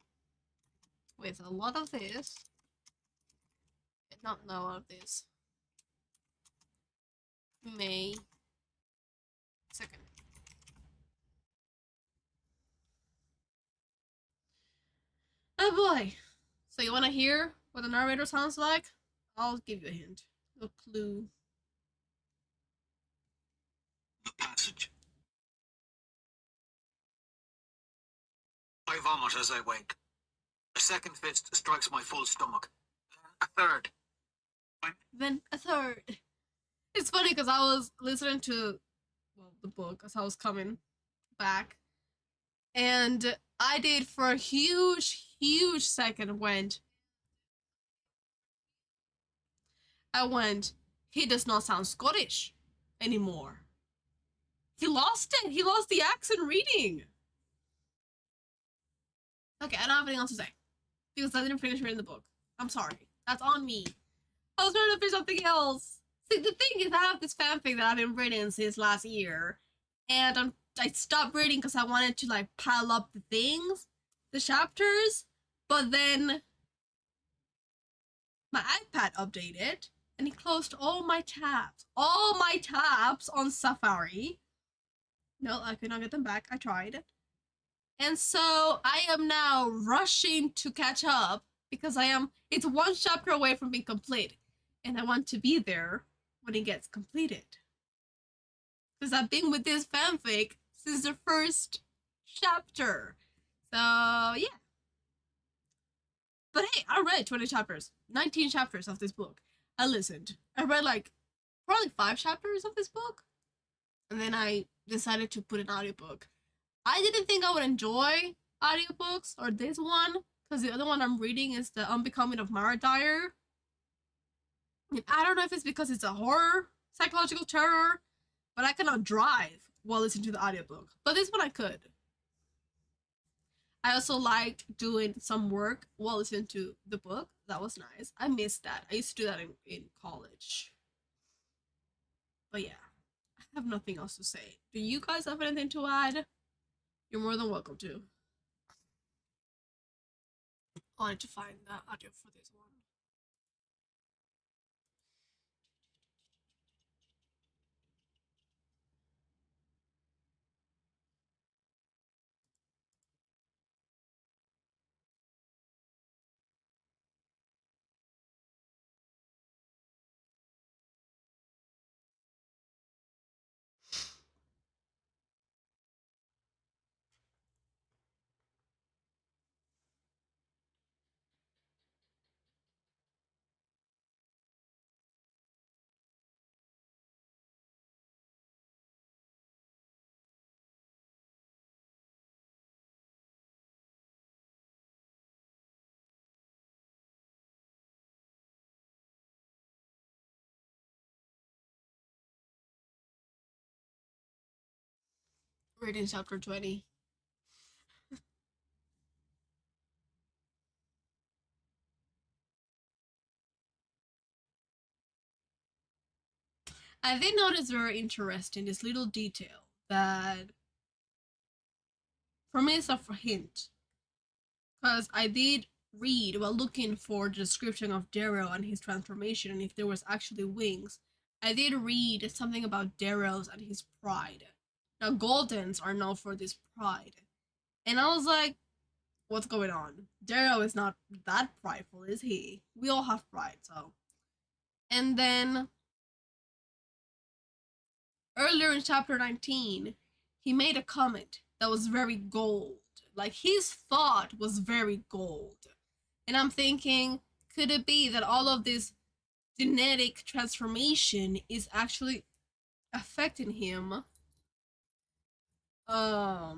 with a lot of this. Not a lot of this. May 2nd. Oh boy! So you wanna hear what the narrator sounds like? I'll give you a hint. A clue. The passage. I vomit as I wake. A second fist strikes my full stomach. A third. Then a third. It's funny because I was listening to the book as I was coming back, and I did for a huge second I went, he does not sound Scottish anymore. He lost it. He lost the accent reading. Okay, I don't have anything else to say because I didn't finish reading the book. I'm sorry. That's on me. I was trying to finish something else. See, the thing is, I have this fanfic that I've been reading since last year, and I stopped reading because I wanted to like pile up the things, the chapters, but then my iPad updated and it closed all my tabs on Safari. No, I could not get them back. I tried. And so I am now rushing to catch up because it's one chapter away from being complete. And I want to be there when it gets completed. Because I've been with this fanfic since the first chapter. So, yeah. But hey, I read 20 chapters, 19 chapters of this book. I listened. I read like probably 5 chapters of this book. And then I decided to put an audiobook. I didn't think I would enjoy audiobooks or this one, because the other one I'm reading is The Unbecoming of Mara Dyer. And I don't know if it's because it's a horror, psychological terror, but I cannot drive while listening to the audiobook. But this one I could. I also liked doing some work while listening to the book. That was nice. I missed that. I used to do that in college. But yeah, I have nothing else to say. Do you guys have anything to add? You're more than welcome to. I wanted to find the audio for this one. Reading chapter 20. I did notice very interesting this little detail that for me is a hint. Because I did read while looking for the description of Darrow and his transformation and if there was actually wings. I did read something about Darrow's and his pride. Now Goldens are known for this pride. And I was like, what's going on? Darrow is not that prideful, is he? We all have pride, so. And then earlier in chapter 19, he made a comment that was very gold. Like, his thought was very gold. And I'm thinking, could it be that all of this genetic transformation is actually affecting him? Well,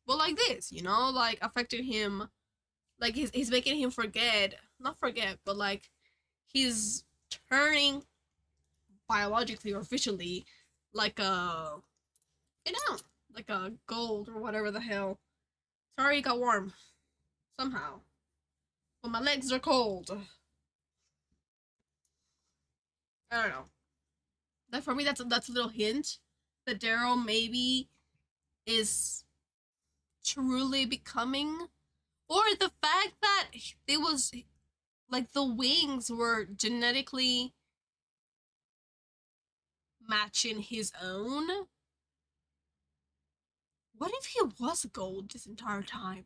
like this, you know, like affecting him, like he's making him forget, not forget, but like he's turning biologically or visually like a, you know, like a gold or whatever the hell. Sorry, it got warm somehow. But my legs are cold. I don't know. That for me, that's a little hint that Daryl maybe is truly becoming, or the fact that it was like the wings were genetically matching his own. What if he was gold this entire time?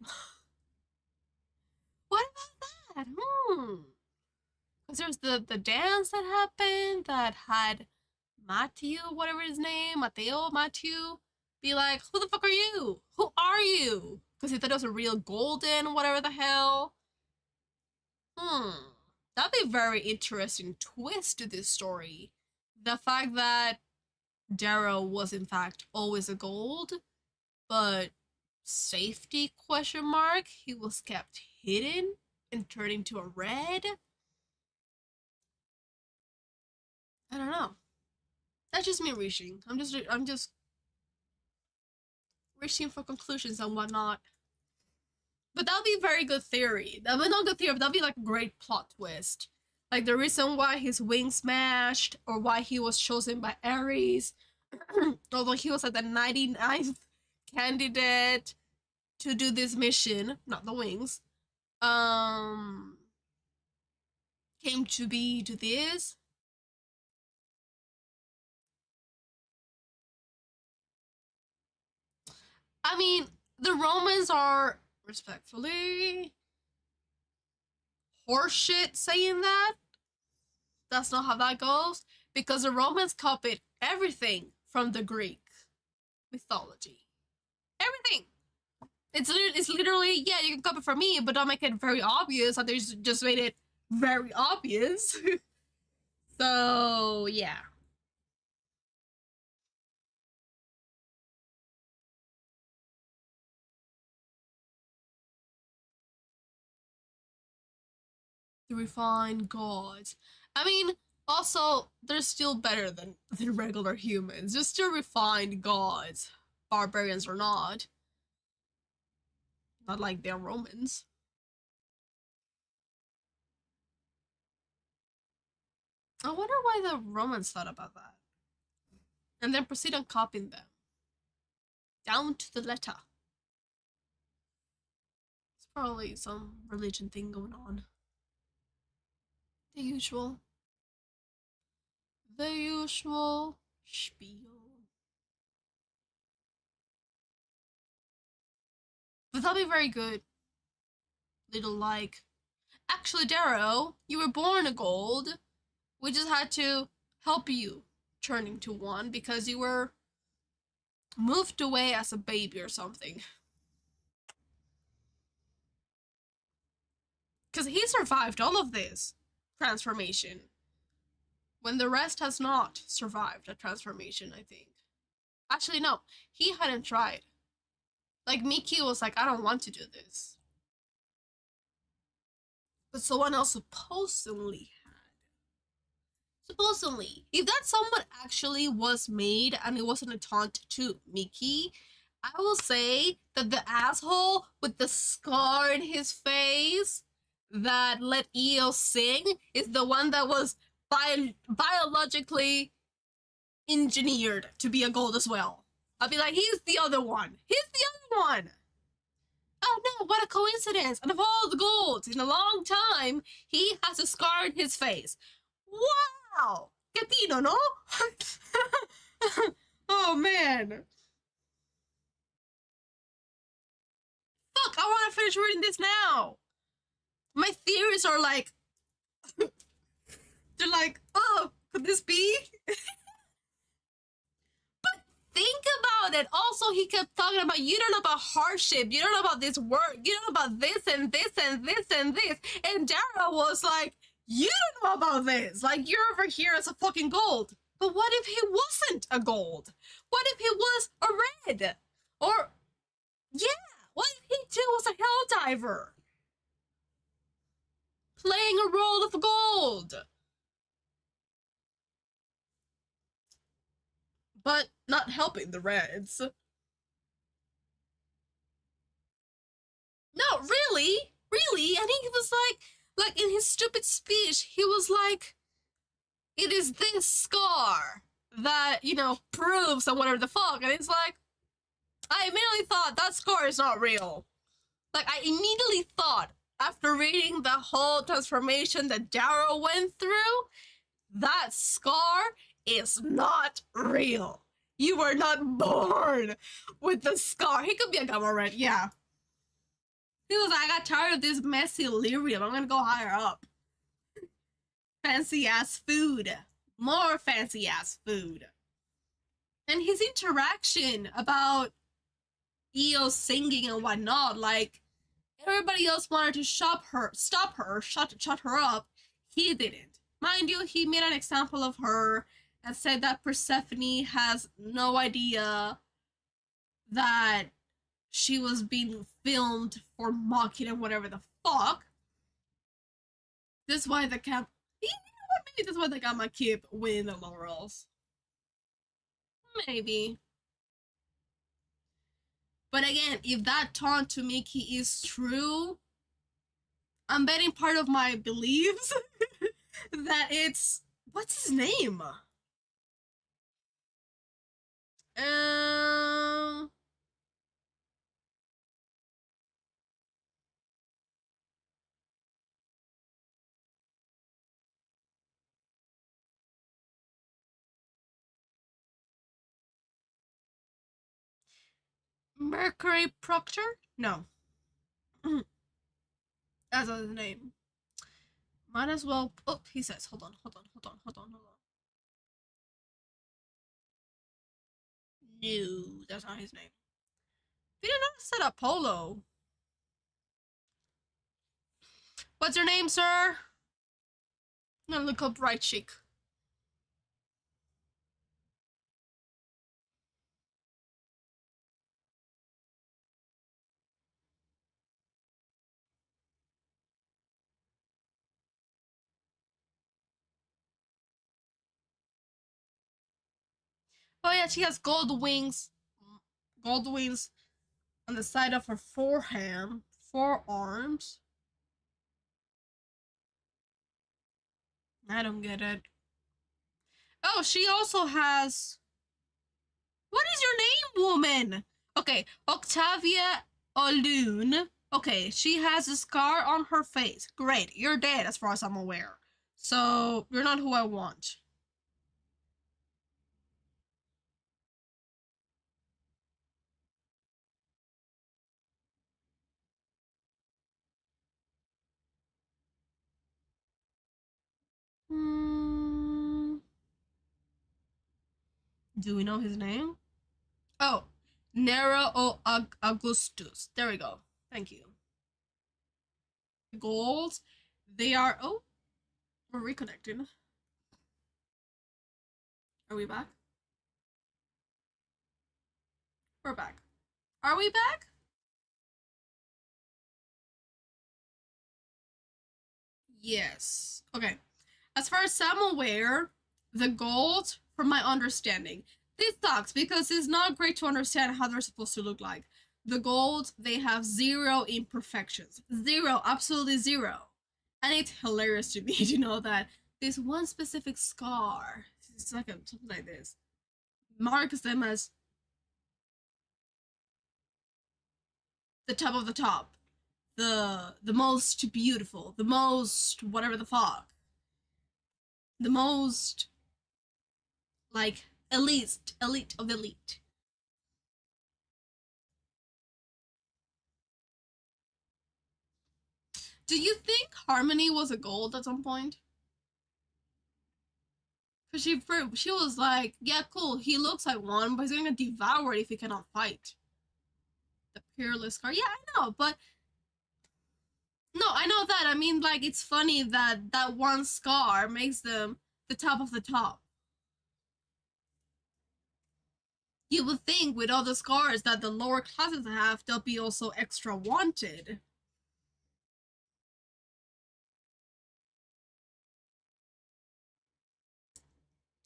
What about that? Because there's the dance that happened that had Matthew, whatever his name, Matthew, be like, who the fuck are you? Who are you? Because he thought it was a real golden, whatever the hell. That'd be a very interesting twist to this story. The fact that Darrow was in fact always a gold, but safety question mark, he was kept hidden and turned into a red. I don't know. That's just me reaching. I'm just reaching for conclusions and whatnot. But that'll be a very good theory. That would not good theory, but that'll be like a great plot twist. Like the reason why his wings smashed, or why he was chosen by Ares, although he was like the 99th candidate to do this mission, not the wings, came to be to this. I mean, the Romans are, respectfully, horseshit saying that. That's not how that goes, because the Romans copied everything from the Greek mythology. Everything. It's literally, yeah, you can copy from me, but don't make it very obvious, and they just made it very obvious. So, yeah. The refined gods. I mean, also, they're still better than regular humans. They're still refined gods. Barbarians or not. Not like they're Romans. I wonder why the Romans thought about that. And then proceed on copying them. Down to the letter. It's probably some religion thing going on. The usual. The usual spiel. But that'll be very good. Little like, actually, Darrow, you were born a gold. We just had to help you turn into one because you were moved away as a baby or something. Because he survived all of this transformation, when the rest has not survived a transformation, I think. Actually, no, he hadn't tried. Like, Mickey was like, I don't want to do this. But someone else supposedly had. Supposedly. If that someone actually was made and it wasn't a taunt to Mickey, I will say that the asshole with the scar in his face that let Eo sing is the one that was biologically engineered to be a gold as well. I'll be like, he's the other one. He's the other one. Oh no, what a coincidence. And of all the golds in a long time, he has a scar in his face. Wow! Gatino, no? Oh man. Fuck, I want to finish reading this now. My theories are like, they're like, oh, could this be? But think about it. Also, he kept talking about, you don't know about hardship, you don't know about this work, you don't know about this and this and this and this. And Dara was like, you don't know about this. Like, you're over here as a fucking gold. But what if he wasn't a gold? What if he was a red? Or, yeah, what if he too was a hell diver? Playing a role of gold. but not helping the Reds. No, really? Really? And he was like in his stupid speech, he was like, it is this scar that, you know, proves and whatever the fuck. And it's like, I immediately thought that scar is not real. Like, I immediately thought, after reading the whole transformation that Darrow went through, that scar is not real. You were not born with the scar. He could be a Gamma Red, yeah. He was like, I got tired of this messy lyrium. I'm gonna go higher up. Fancy ass food. More fancy ass food. And his interaction about Io singing and whatnot, like, everybody else wanted to stop her, shut her up. He didn't. Mind you, he made an example of her and said that Persephone has no idea that she was being filmed for mocking and whatever the fuck. That's why the camp. You know what? Maybe that's why they got my keep winning the laurels. Maybe. But again, if that taunt to Mickey is true, I'm betting part of my beliefs that it's, what's his name? Mercury Proctor? No. That's his name. Might as well. Oh, he says, hold on. No, that's not his name. We did not set up Polo. What's your name, sir? I'm gonna look up Right Chick. Oh yeah, she has gold wings. Gold wings on the side of her forearms. I don't get it. Oh, she also has. What is your name, woman? Okay, Octavia O'Loon. Okay, she has a scar on her face. Great, you're dead as far as I'm aware. So, you're not who I want. Hmm. Do we know his name? Oh, Nero o Augustus. There we go. Thank you. Gold. They are. Oh, we're reconnecting. Are we back? We're back. Are we back? Yes. Okay. As far as I'm aware, the gold, from my understanding, this sucks because it's not great to understand how they're supposed to look like. The gold, they have zero imperfections. Zero, absolutely zero. And it's hilarious to me to know that this one specific scar, it's like something like this, marks them as the top of the top. The most beautiful, the most whatever the fuck. The most like elite of elite. Do you think Harmony was a gold at some point? Cause she was like, yeah, cool. He looks like one, but he's gonna devour it if he cannot fight. The peerless card. Yeah, I know, but no, I know that. I mean, like, it's funny that that one scar makes them the top of the top. You would think with all the scars that the lower classes have, they'll be also extra wanted.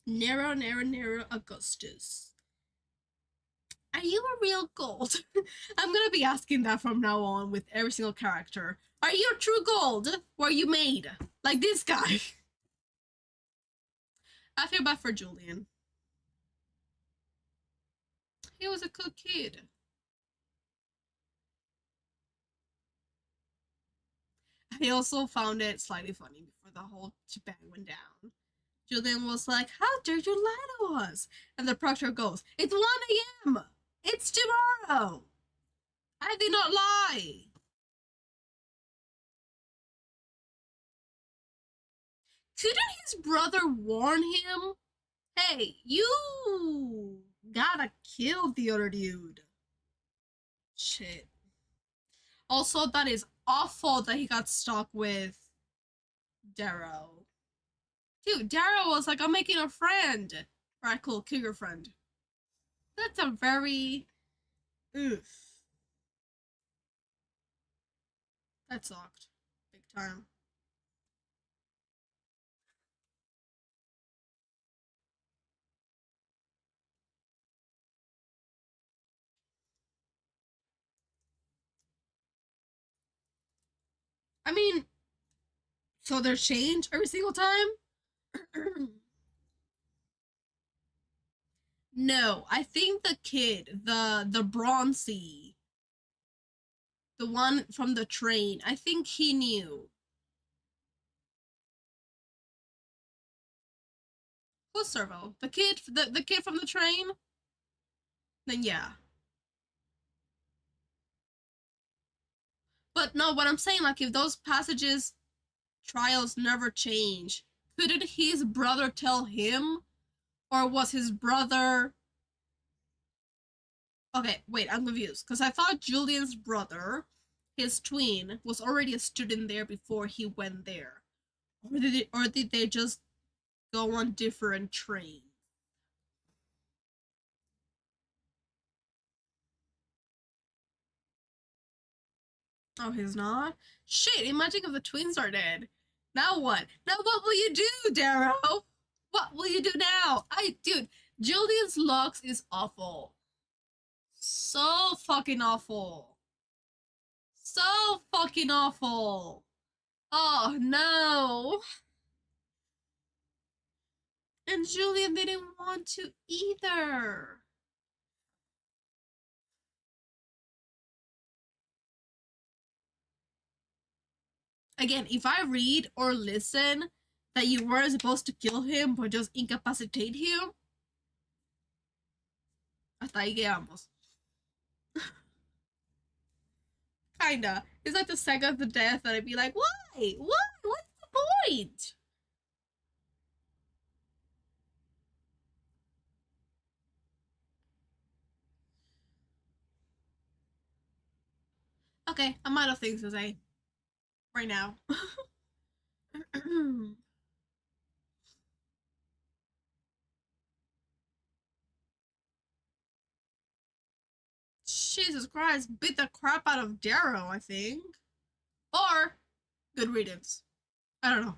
Nero Augustus. Are you a real gold? I'm gonna be asking that from now on with every single character. Are you a true gold? Were you made? Like this guy. I feel bad for Julian. He was a good kid. I also found it slightly funny before the whole shebang went down. Julian was like, "How dare you lie to us?" And the proctor goes, "It's 1 a.m. It's tomorrow. I did not lie." Couldn't his brother warn him? Hey, you gotta kill the other dude. Shit. Also, that is awful that he got stuck with Darrow. Dude, Darrow was like, "I'm making a friend." Alright, cool, kill your friend. That's a very... oof. That sucked. Big time. I mean, so there's change every single time? No, I think the kid, the Bronzy, the one from the train, I think he knew. Who's Servo? The kid from the train? Then yeah. But no, what I'm saying, like, if those passages trials never change, couldn't his brother tell him? Or was his brother... Okay, wait, I'm confused. Because I thought Julian's brother, his twin, was already a student there before he went there. Or did they just go on different trains? Oh, he's not? Shit, imagine if the twins are dead. Now what? Now what will you do, Darrow? What will you do now? Dude, Julian's looks is awful. So fucking awful. So fucking awful. Oh, no. And Julian didn't want to either. Again, if I read or listen that you weren't supposed to kill him but just incapacitate him, hasta ahí quedamos. Kinda. It's like the second of the death that I'd be like, why? Why? What's the point? Okay, I'm out of things to say. Right now. Jesus Christ, beat the crap out of Darrow, I think. Or good riddance. I don't know.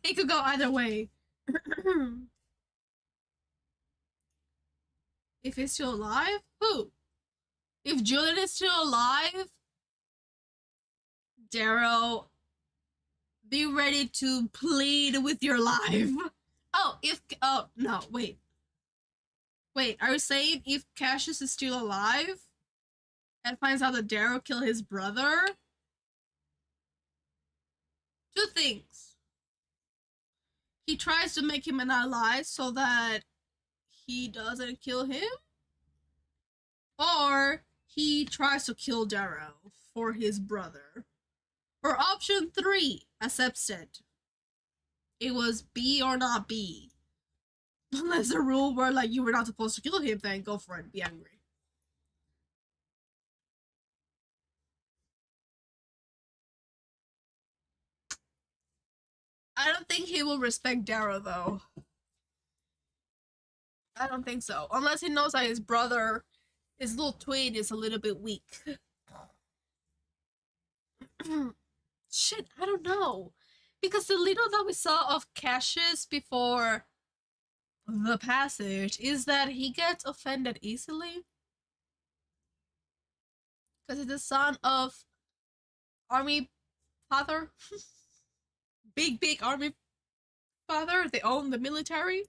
It could go either way. If he's still alive? Who? If Julian is still alive, Darrow, be ready to plead with your life. Oh, no, wait. Wait, are you saying if Cassius is still alive and finds out that Darrow killed his brother? Two things. He tries to make him an ally so that he doesn't kill him, or he tries to kill Darrow for his brother. Or option 3, accepts it. It was B or not B. Unless the rule were like you were not supposed to kill him, then go for it, be angry. I don't think he will respect Darrow though. I don't think so. Unless he knows that his brother, his little twin, is a little bit weak. Shit, I don't know. Because the little that we saw of Cassius before the passage is that he gets offended easily. Because he's the son of army father. Big army father. They own the military.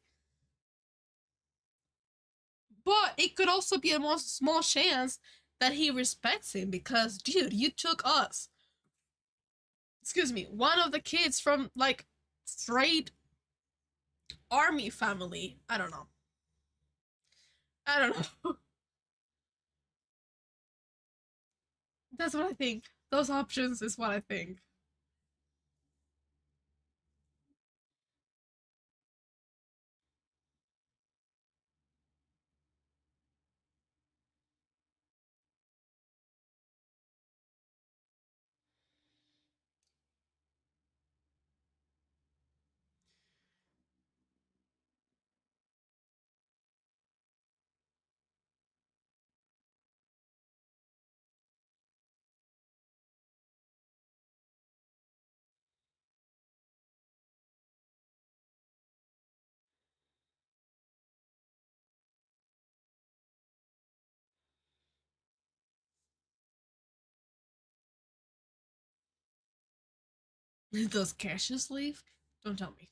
But it could also be a more small chance that he respects him because, dude, you took us. Excuse me, one of the kids from, like, straight army family. I don't know. I don't know. That's what I think. Those options is what I think. Does Cassius leave? Don't tell me.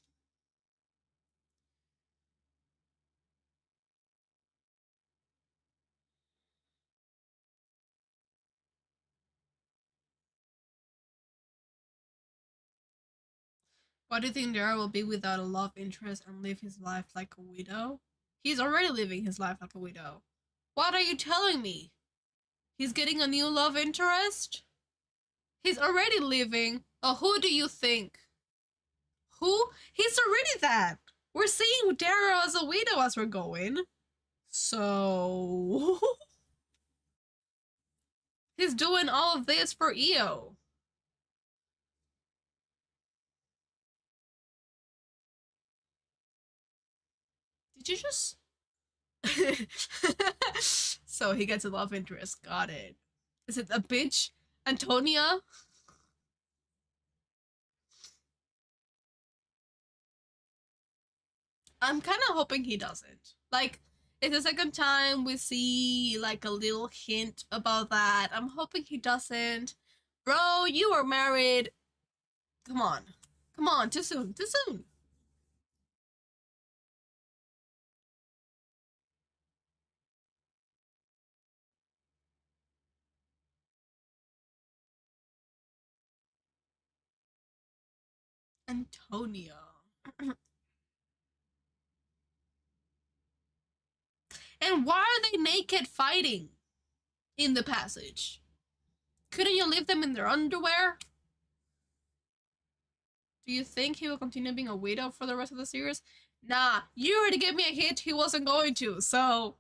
Why do you think Dara will be without a love interest and live his life like a widow? He's already living his life like a widow. What are you telling me? He's getting a new love interest? He's already living. Oh, who do you think? Who? He's already that. We're seeing Dara as a widow as we're going. So... he's doing all of this for Io. Did you just... so he gets a love interest. Got it. Is it a bitch? Antonia? I'm kind of hoping he doesn't. Like, it's the second time we see, like, a little hint about that. I'm hoping he doesn't. Bro, you are married. Come on. Come on, too soon. Too soon. Antonia. And why are they naked fighting in the passage? Couldn't you leave them in their underwear? Do you think he will continue being a widow for the rest of the series? Nah, you already gave me a hint he wasn't going to, so...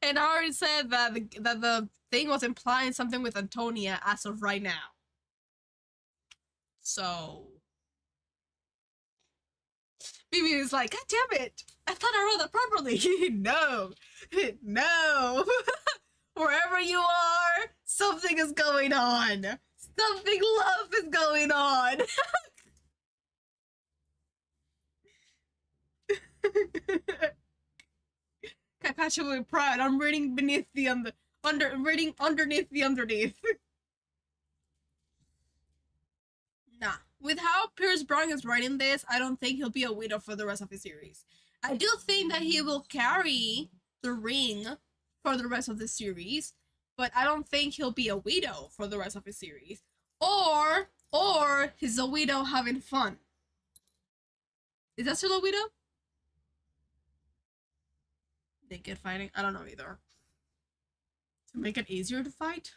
and I already said that the thing was implying something with Antonia as of right now. So... Mimi is like, God damn it! I thought I wrote that properly. No. No. Wherever you are, something is going on. Something love is going on. Kakashi will be proud. I'm reading beneath the reading underneath the underneath. Nah. With how Pierce Brown is writing this, I don't think he'll be a widow for the rest of the series. I do think that he will carry the ring for the rest of the series, but I don't think he'll be a widow for the rest of the series. Or he's a widow having fun. Is that still a widow? Naked fighting? I don't know either. To make it easier to fight?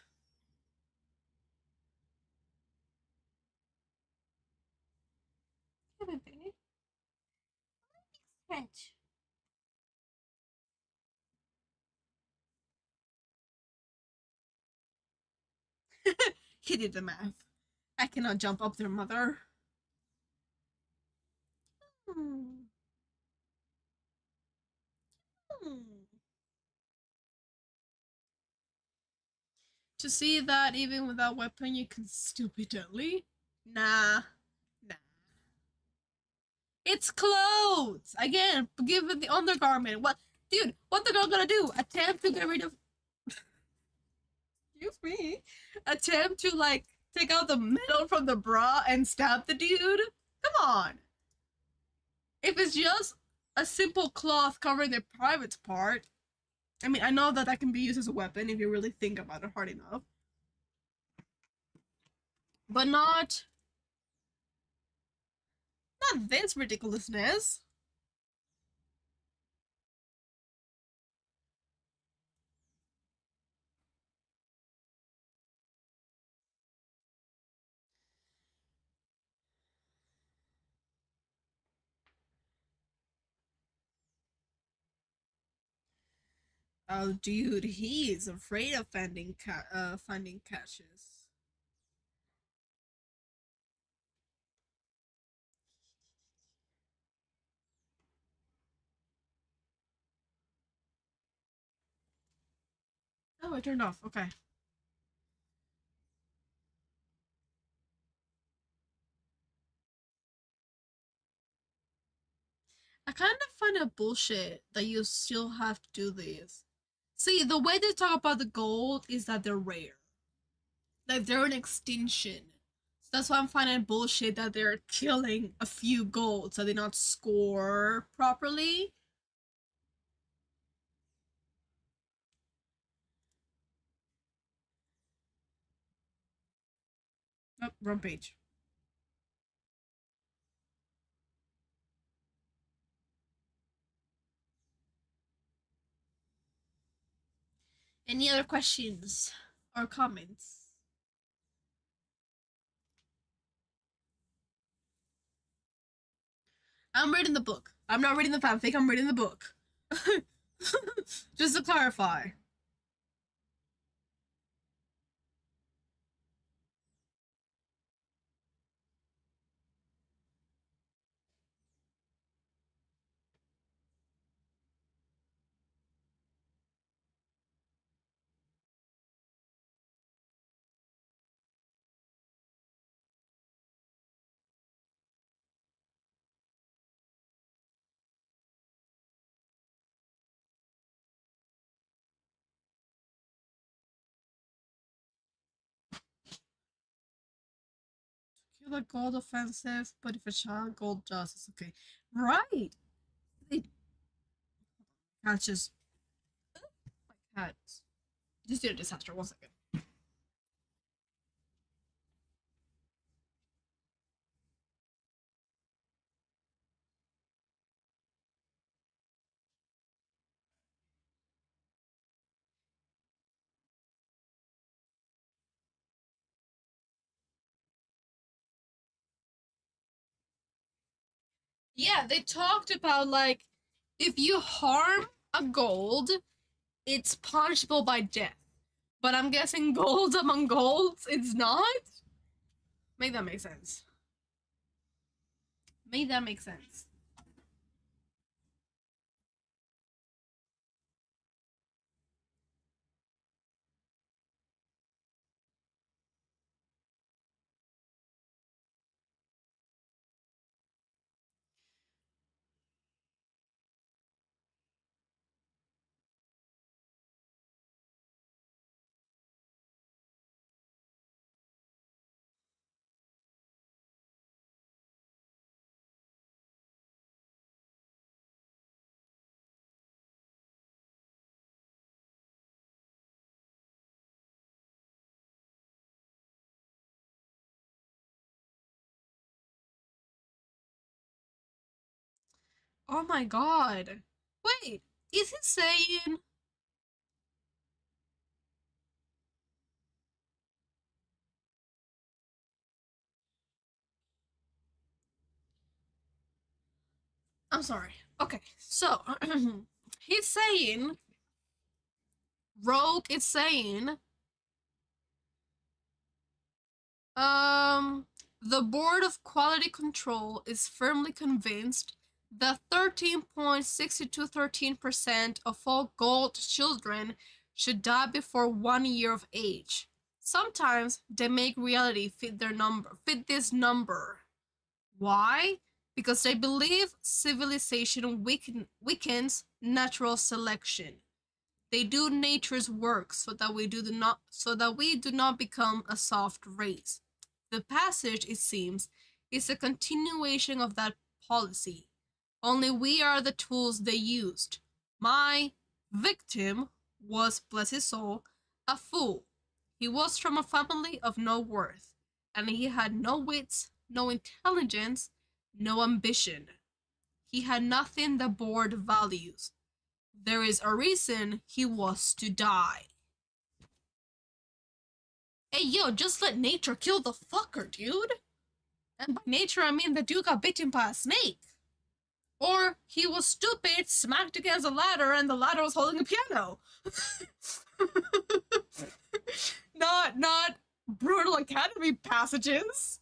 Come on, baby. Stretch. He did the math. I cannot jump up their mother. Hmm. To see that even without weapon you can still be deadly? Nah. Nah. It's clothes! Again, give it the undergarment. What? Dude, what the girl gonna do? Attempt to get rid of... excuse me, attempt to like take out the metal from the bra and stab the dude. Come on. If it's just a simple cloth covering their private part, I mean, I know that that can be used as a weapon if you really think about it hard enough. But not this ridiculousness. Oh, dude, he is afraid of finding catches. Oh, I turned off. Okay. I kind of find it bullshit that you still have to do this. See, the way they talk about the gold is that they're rare. Like, they're in extinction. So that's why I'm finding bullshit that they're killing a few golds so they not score properly. Oh, wrong page. Any other questions or comments? I'm reading the book. I'm not reading the fanfic, I'm reading the book. Just to clarify. Kill a gold offensive, but if a child gold does, it's okay. Right! They catches. My cat. Just did a disaster. 1 second. Yeah, they talked about like if you harm a gold, it's punishable by death. But I'm guessing gold among golds, it's not? Make that make sense. Make that make sense. Oh my god. Wait, is it saying I'm sorry. Okay, so he's saying Rogue is saying the Board of Quality Control is firmly convinced that 13.6213% of all gold children should die before 1 year of age. Sometimes they make reality fit this number. Why? Because they believe civilization weakens natural selection. They do nature's work so that we do not become a soft race. The passage, it seems, is a continuation of that policy. Only we are the tools they used. My victim was, bless his soul, a fool. He was from a family of no worth, and he had no wits, no intelligence, no ambition. He had nothing that bore values. There is a reason he was to die. Hey, yo, just let nature kill the fucker, dude. And by nature, I mean the dude got bitten by a snake. Or he was stupid, smacked against a ladder, and the ladder was holding a piano. Not brutal academy passages.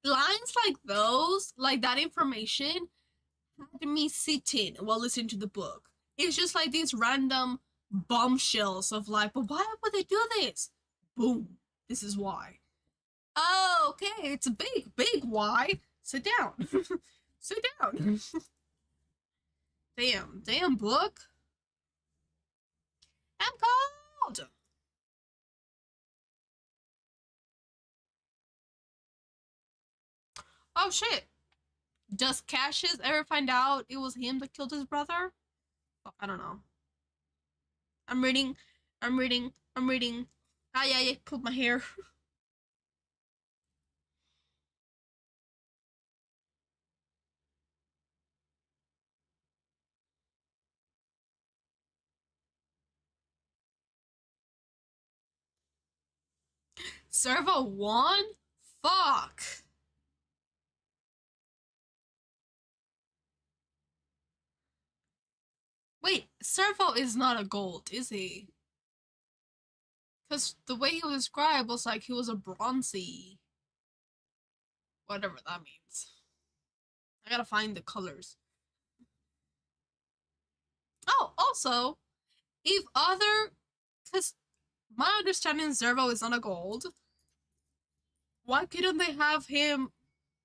Lines like those, like that information, had me sitting while listening to the book. It's just like these random bombshells of like, but why would they do this? Boom. This is why. Oh, okay. It's a big why. Sit down. Sit down. Damn book. I'm cold. Oh shit. Does Cassius ever find out it was him that killed his brother? Oh, I don't know. I'm reading. Ah, yeah, pulled my hair. Servo won? Fuck. Wait, Servo is not a gold, is he? Because the way he was described was like he was a bronzy. Whatever that means. I gotta find the colors. Oh, also, if other. Because my understanding Zervo is not a gold. Why couldn't they have him?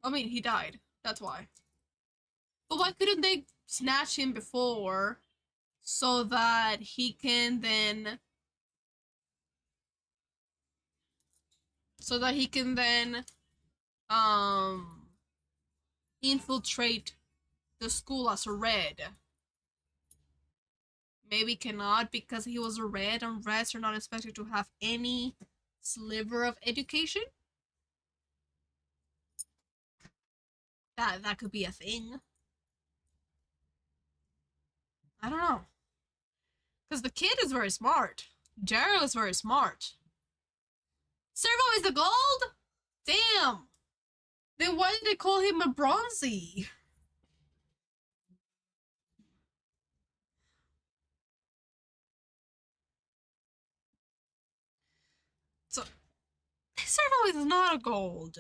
I mean, he died. That's why. But why couldn't they snatch him before so that he can then. So that he can then. Infiltrate the school as a red. Maybe cannot because he was a red and reds are not expected to have any sliver of education. That could be a thing. I don't know. Because the kid is very smart. Gerald is very smart. Servo is the gold? Damn. Then why did they call him a bronzy? So Servo is not a gold.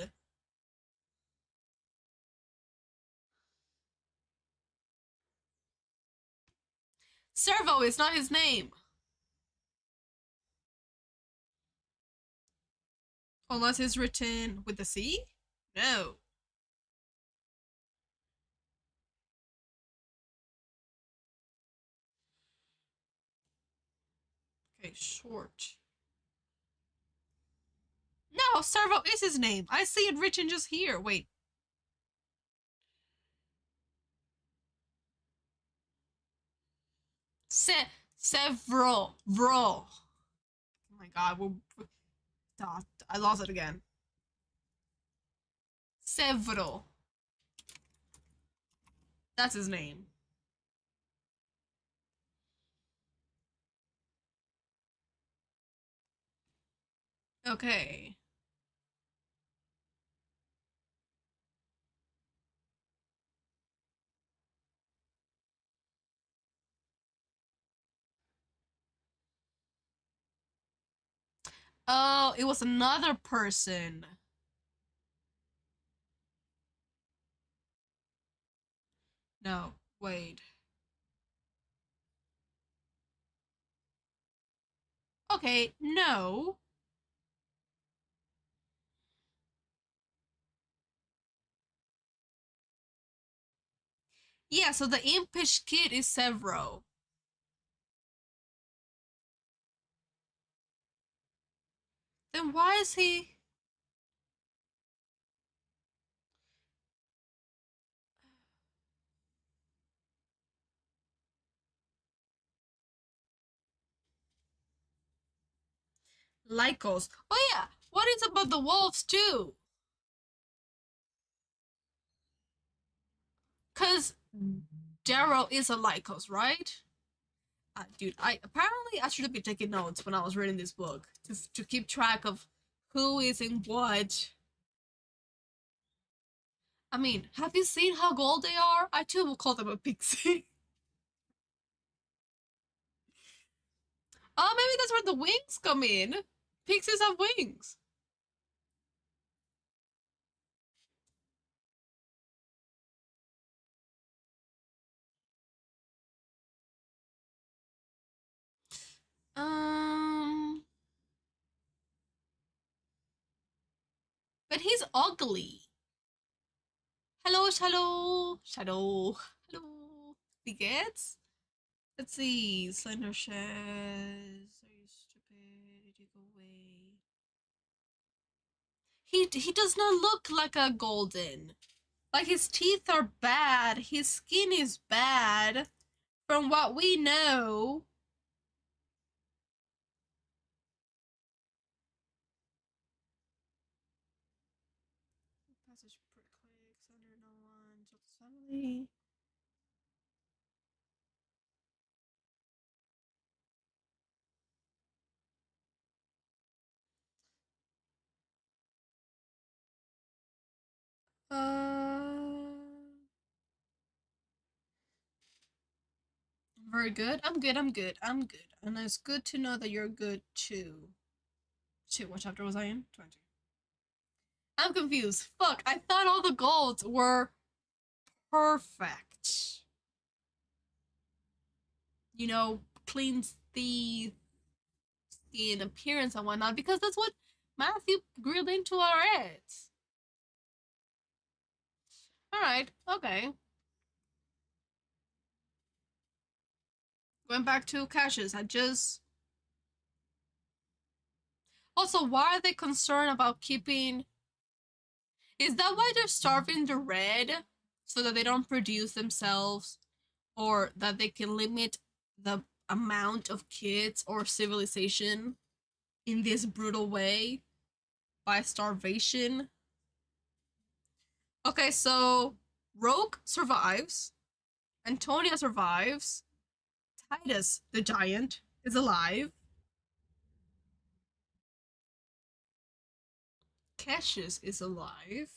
Servo is not his name. Unless it's written with a C? No. Okay, short. No, Servo is his name. I see it written just here. Wait. Several. Oh my god, I lost it again. Several. That's his name. Okay. Oh, it was another person. No, wait. Okay, no. Yeah, so the impish kid is Severo. Then why is he... Lycos? Oh yeah, what is about the wolves too? Cause Darrow is a Lycos, right? Dude, I should have been taking notes when I was reading this book to keep track of who is in what. I mean, have you seen how gold they are? I too will call them a pixie. Oh, maybe that's where the wings come in. Pixies have wings. Um, but he's ugly. Hello, Shadow. Shadow. Hello. Begets? Let's see. Slender Shares. Are you stupid? Did you go away? He does not look like a golden. Like his teeth are bad. His skin is bad. From what we know. Passage per clicks under no one. Family. Very good. I'm good. I'm good. I'm good. And it's good to know that you're good too. Shit, what chapter was I in? 20. I'm confused. Fuck, I thought all the golds were perfect. You know, clean teeth, skin, appearance, and whatnot, because that's what Matthew grilled into our heads. Alright, okay. Going back to Cassius, I just... Also, why are they concerned about keeping... Is that why they're starving the red? So that they don't produce themselves? Or that they can limit the amount of kids or civilization in this brutal way by starvation? Okay, so Rogue survives, Antonia survives, Titus the giant is alive, Cassius is alive.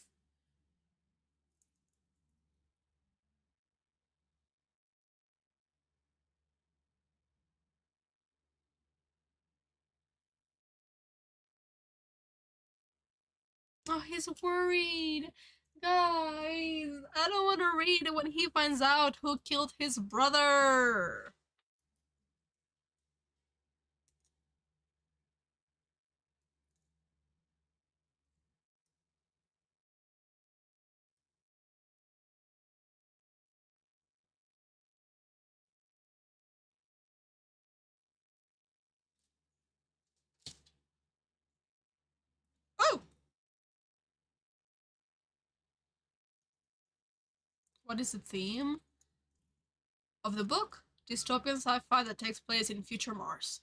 Oh, he's worried. Guys, I don't want to read it when he finds out who killed his brother. Oh! What is the theme of the book? Dystopian sci-fi that takes place in future Mars.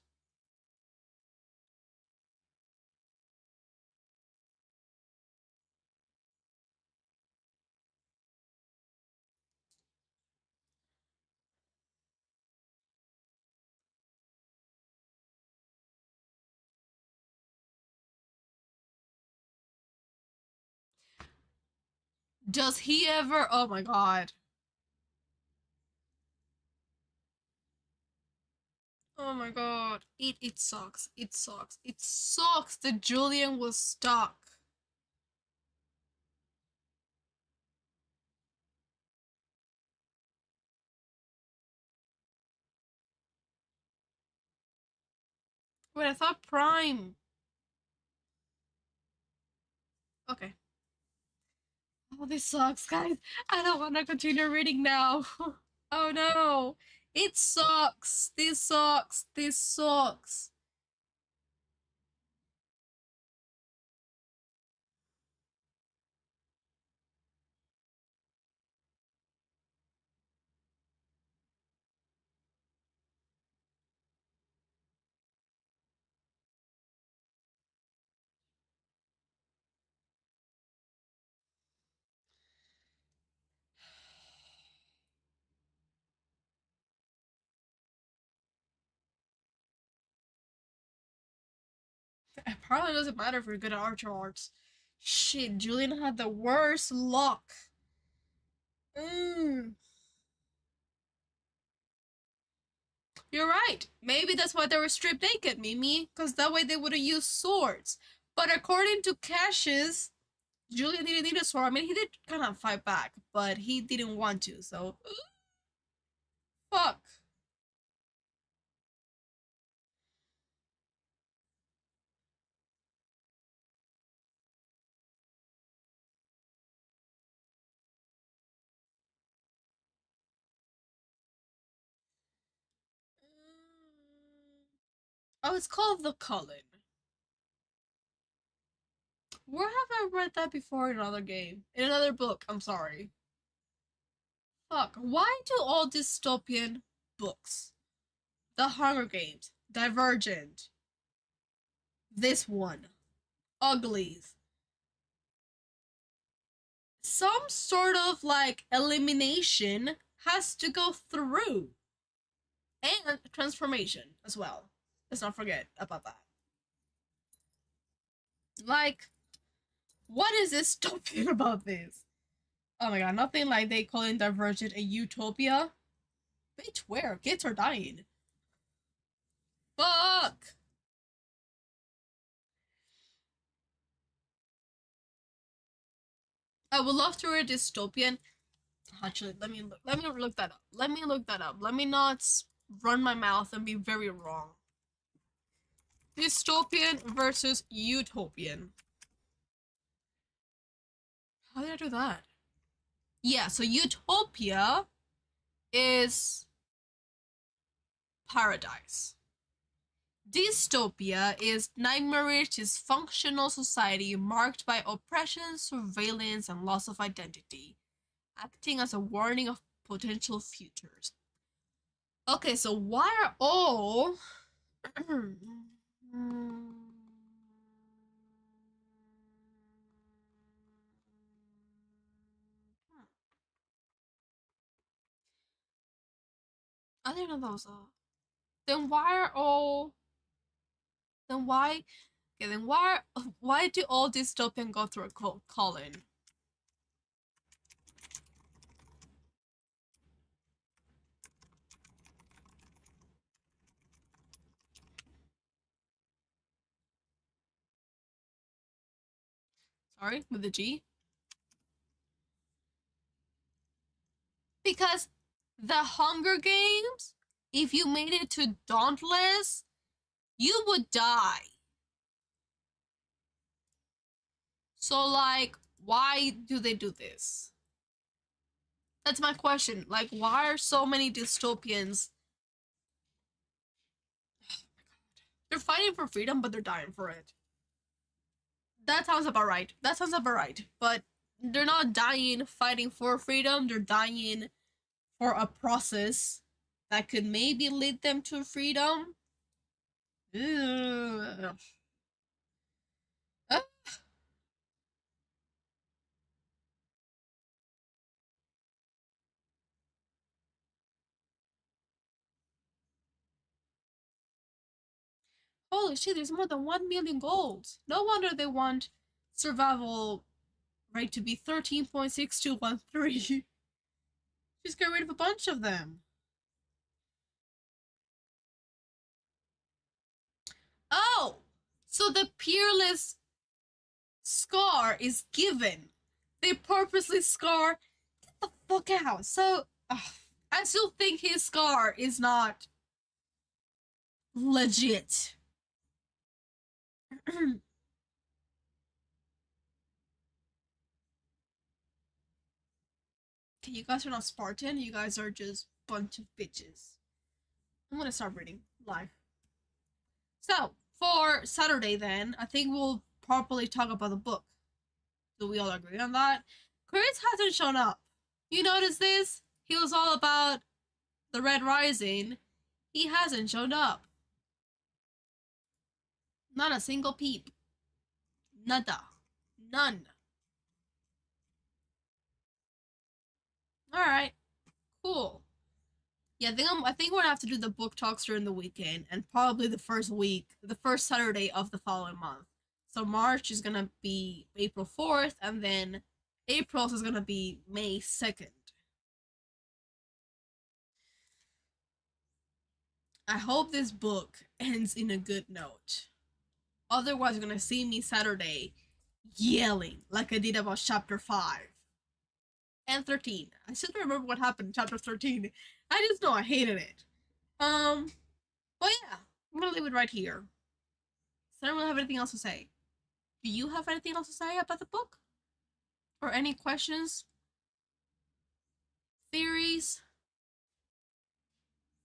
Does he ever? Oh my god. Oh my god. It sucks. It sucks. It sucks that Julian was stuck. Wait, I thought Prime. Okay. Oh, this sucks, guys. I don't want to continue reading now. Oh no. It sucks. This sucks. This sucks. It probably doesn't matter if you're good at arts. Shit, Julian had the worst luck. Mm. You're right. Maybe that's why they were stripped naked, Mimi, because that way they would have used swords. But according to Cassius, Julian didn't need a sword. I mean, he did kind of fight back, but he didn't want to, so. Fuck. Oh, it's called The Cullen. Where have I read that before in another game? In another book, I'm sorry. Fuck, why do all dystopian books, The Hunger Games, Divergent, this one, Uglies, some sort of like elimination has to go through, and transformation as well. Let's not forget about that. Like, what is dystopian about this? Oh my god, nothing like they calling Divergent a utopia. Bitch, where? Kids are dying. Fuck! I would love to read dystopian. Actually, let me look that up. Let me look that up. Let me not run my mouth and be very wrong. Dystopian versus utopian. How did I do that? Yeah, so utopia is paradise. Dystopia is nightmarish, dysfunctional society marked by oppression, surveillance, and loss of identity, acting as a warning of potential futures. Okay, so why are all I didn't know that was a. Then why are all? Then why? Okay, then why do all dystopian go through a Colin? Sorry, with the G. Because the Hunger Games, if you made it to Dauntless, you would die. So like, why do they do this? That's my question. Like, why are so many dystopians? They're fighting for freedom, but they're dying for it. That sounds about right. That sounds about right. But they're not dying fighting for freedom. They're dying for a process that could maybe lead them to freedom. Ugh. Uh, Holy shit, there's more than 1 million gold. No wonder they want survival rate to be 13.6213. Just get rid of a bunch of them. Oh! So the peerless scar is given. They purposely scar. Get the fuck out. So, I still think his scar is not legit. Okay, you guys are not Spartan. You guys are just bunch of bitches. I'm gonna start reading live. So for Saturday, then I think we'll properly talk about the book. Do we all agree on that? Chris hasn't shown up. You notice this? He was all about the Red Rising. He hasn't shown up. Not a single peep. Nada. None. Alright. Cool. Yeah, I think we're gonna have to do the book talks during the weekend and probably the first Saturday of the following month. So March is gonna be April 4th, and then April is gonna be May 2nd. I hope this book ends in a good note. Otherwise, you're gonna see me Saturday yelling like I did about chapter 5 and 13. I still don't remember what happened in chapter 13. I just know I hated it. But yeah, I'm gonna leave it right here. So I don't really have anything else to say. Do you have anything else to say about the book? Or any questions? Theories?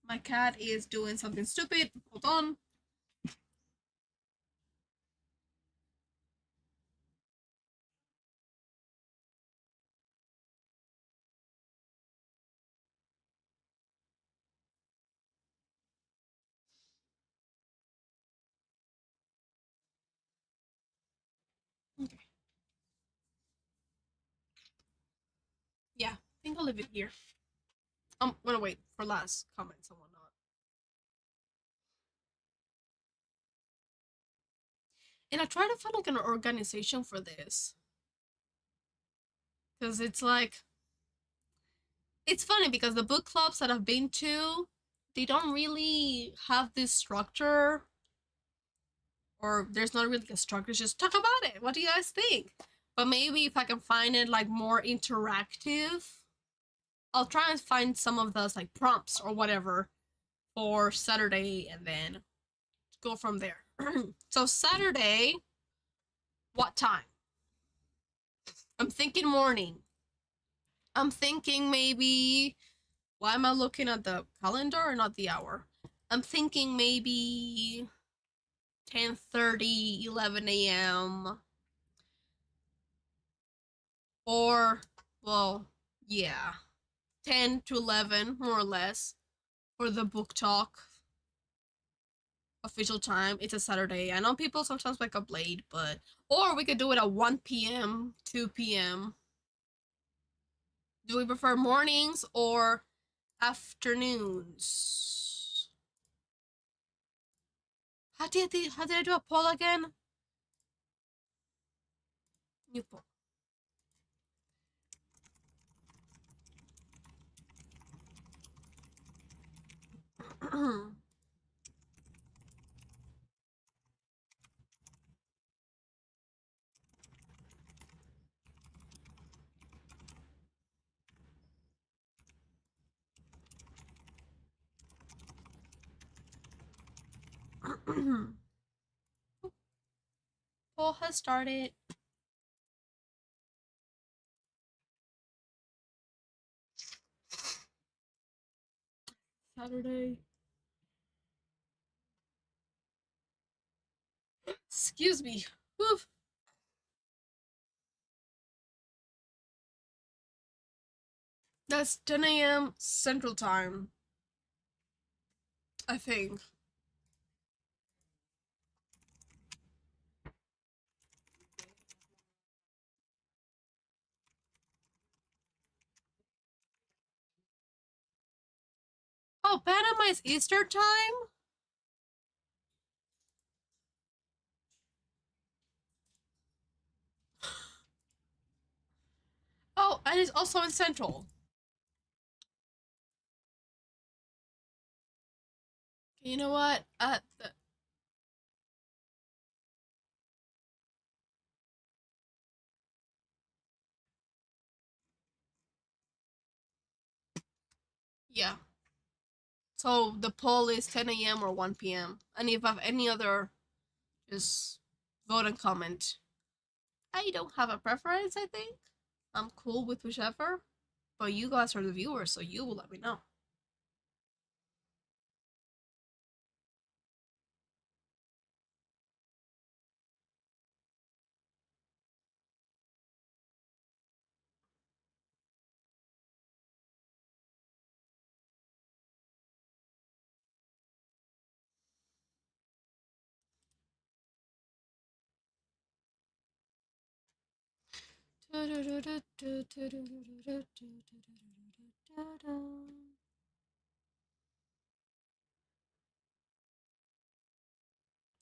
My cat is doing something stupid. Hold on. Okay. Yeah, I think I'll leave it here. I'm gonna wait for last comments and whatnot. And I try to find like an organization for this. Because it's like, it's funny because the book clubs that I've been to, they don't really have this structure, or there's not really a structure. It's just talk about it. What do you guys think? But maybe if I can find it like more interactive, I'll try and find some of those like prompts or whatever for Saturday and then go from there. So Saturday, what time? I'm thinking morning. I'm thinking maybe, why am I looking at the calendar or not the hour? I'm thinking maybe 10:30, 11 a.m. Or, well, yeah, 10 to 11, more or less, for the book talk official time. It's a Saturday. I know people sometimes wake up late, but, or we could do it at 1 p.m., 2 p.m. Do we prefer mornings or afternoons? How did I do a poll again? New poll. Poll has started. Saturday. Excuse me. Oof. That's 10 a.m. Central Time, I think. Oh, Panama is Easter time? Oh, and it's also in Central. You know what? Yeah. So the poll is 10 a.m. or 1 p.m. And if I have any other, just Vote and comment. I don't have a preference, I think. I'm cool with whichever. But you guys are the viewers, so you will let me know.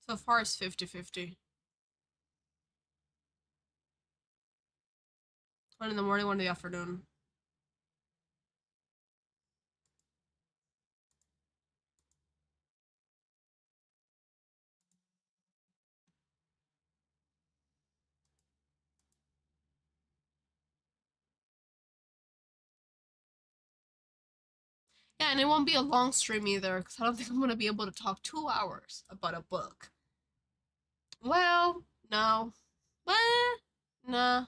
So far it's 50-50. One in the morning, one in the afternoon. Yeah, and it won't be a long stream either, because I don't think I'm going to be able to talk 2 hours about a book. Well, no. Nah.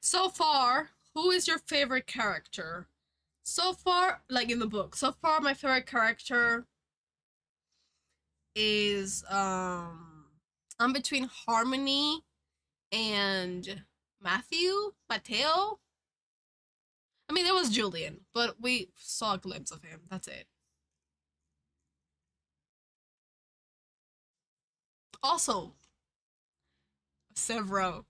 So far, who is your favorite character? So far, like in the book, so far my favorite character is I'm between Harmony and Mateo. I mean, there was Julian, but we saw a glimpse of him. That's it. Also, Severo.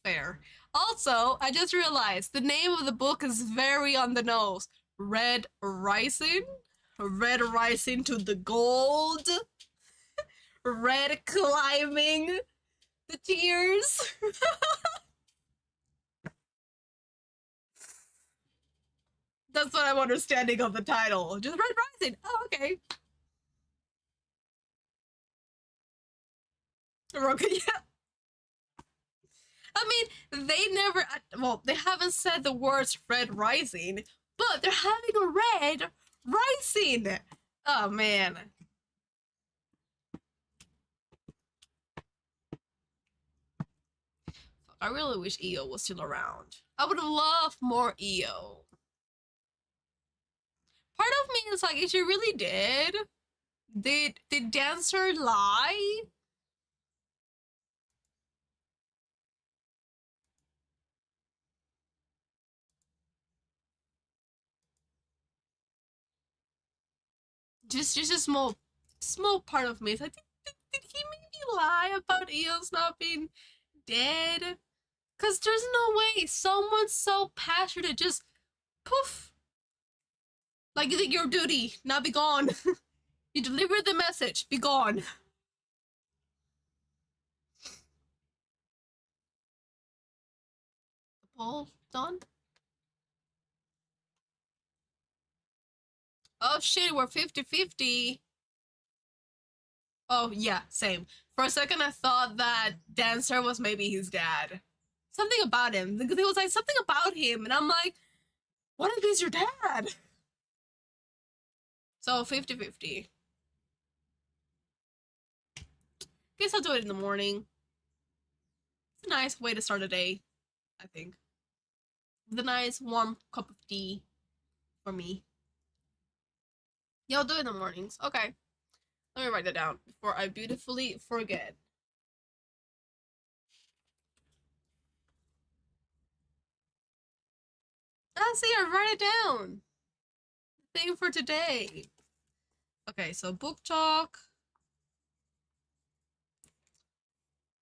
Fair. Also, I just realized the name of the book is very on the nose. Red Rising? Red Rising to the gold? Red climbing the tears? That's what I'm understanding of the title. Just Red Rising. Oh, okay. Yeah. I mean, they never, well, they haven't said the words Red Rising, but they're having a Red Rising. Oh, man. I really wish EO was still around. I would love more EO. Part of me is like, is she really dead? Did Dancer lie? Just a small part of me is like, did he maybe lie about EO's not being dead? Cause there's no way someone so passionate just poof. Like you think your duty, now be gone. You delivered the message, be gone. Paul done? Oh shit, we're 50-50. Oh yeah, same. For a second I thought that Dancer was maybe his dad. Something about him. Because it was like something about him, and I'm like, what if he's your dad? So 50-50. Guess I'll do it in the morning. It's a nice way to start a day, I think. With a nice warm cup of tea for me. Yeah, I'll do it in the mornings. Okay. Let me write that down before I beautifully forget. Ah, see, I write it down. Thing for today. Okay, so book talk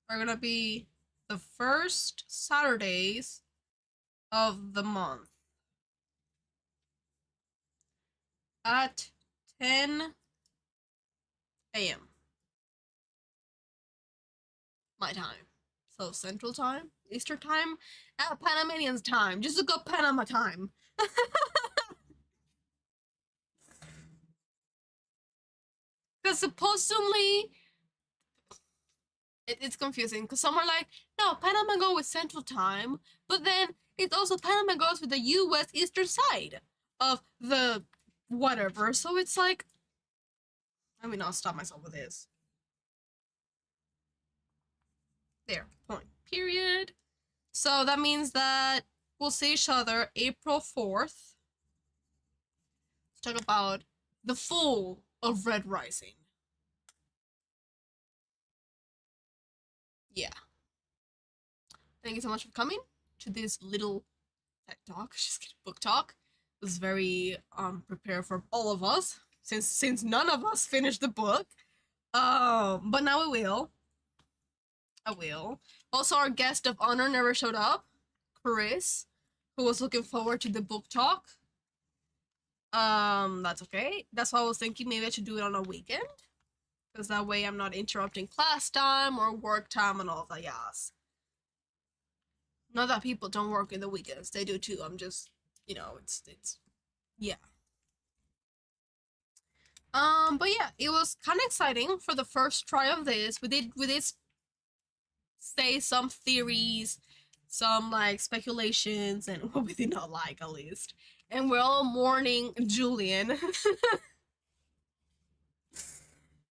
are gonna be the first Saturdays of the month at 10 a.m. my time. So Central Time, Eastern Time, Panamanians time. Just look up Panama time. Because supposedly it's confusing because some are like, no, Panama goes with Central Time, but then it's also Panama goes with the U.S. Eastern side of the whatever. So it's like, I mean, I'll stop myself with this. There, point, period. So that means that we'll see each other April 4th to talk about the full of Red Rising. Yeah. Thank you so much for coming to this little tech talk. Just kidding, book talk. It was very prepared for all of us since none of us finished the book. But now we will. I will. Also, our guest of honor never showed up, Chris, who was looking forward to the book talk. That's okay. That's why I was thinking maybe I should do it on a weekend, because that way I'm not interrupting class time or work time and all of that. Yes. Not that people don't work in the weekends; they do too. I'm just, it's yeah. But yeah, it was kind of exciting for the first try of this. We did say some theories, some like speculations, and what we did not like at least. And we're all mourning Julian.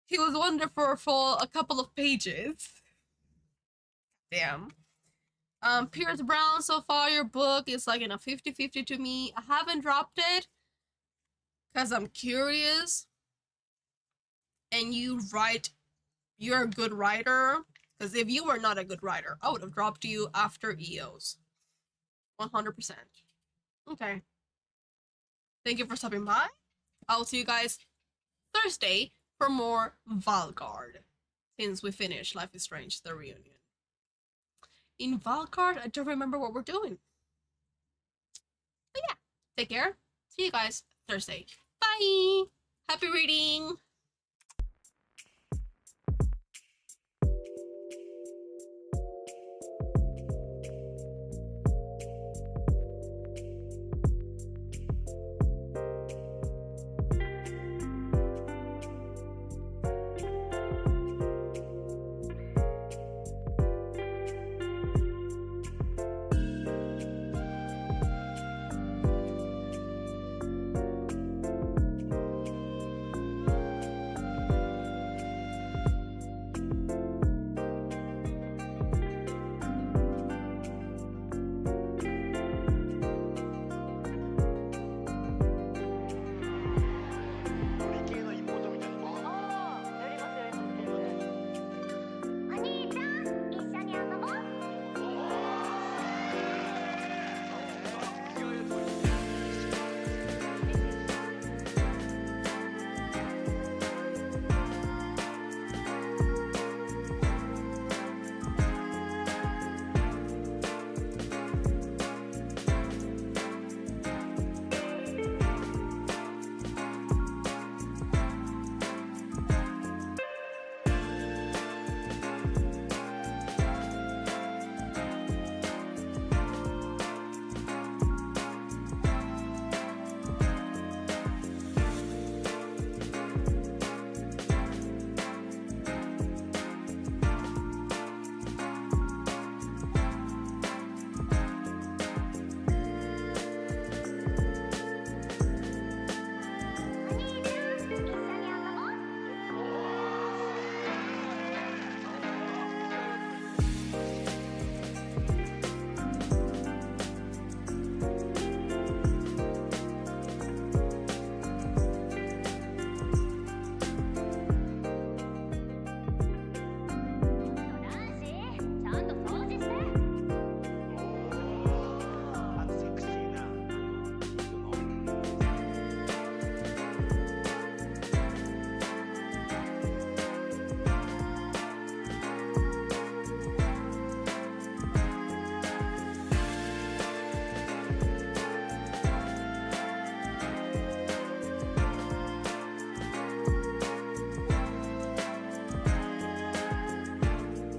He was wonderful for a couple of pages. Damn. Pierce Brown, so far your book is like in a 50-50 to me. I haven't dropped it because I'm curious. And you're a good writer. Because if you were not a good writer, I would have dropped you after EOS. 100%. Okay. Thank you for stopping by. I'll see you guys Thursday for more Valgard. Since we finished Life is Strange, the reunion. In Valgard, I don't remember what we're doing. But yeah, take care. See you guys Thursday. Bye. Happy reading.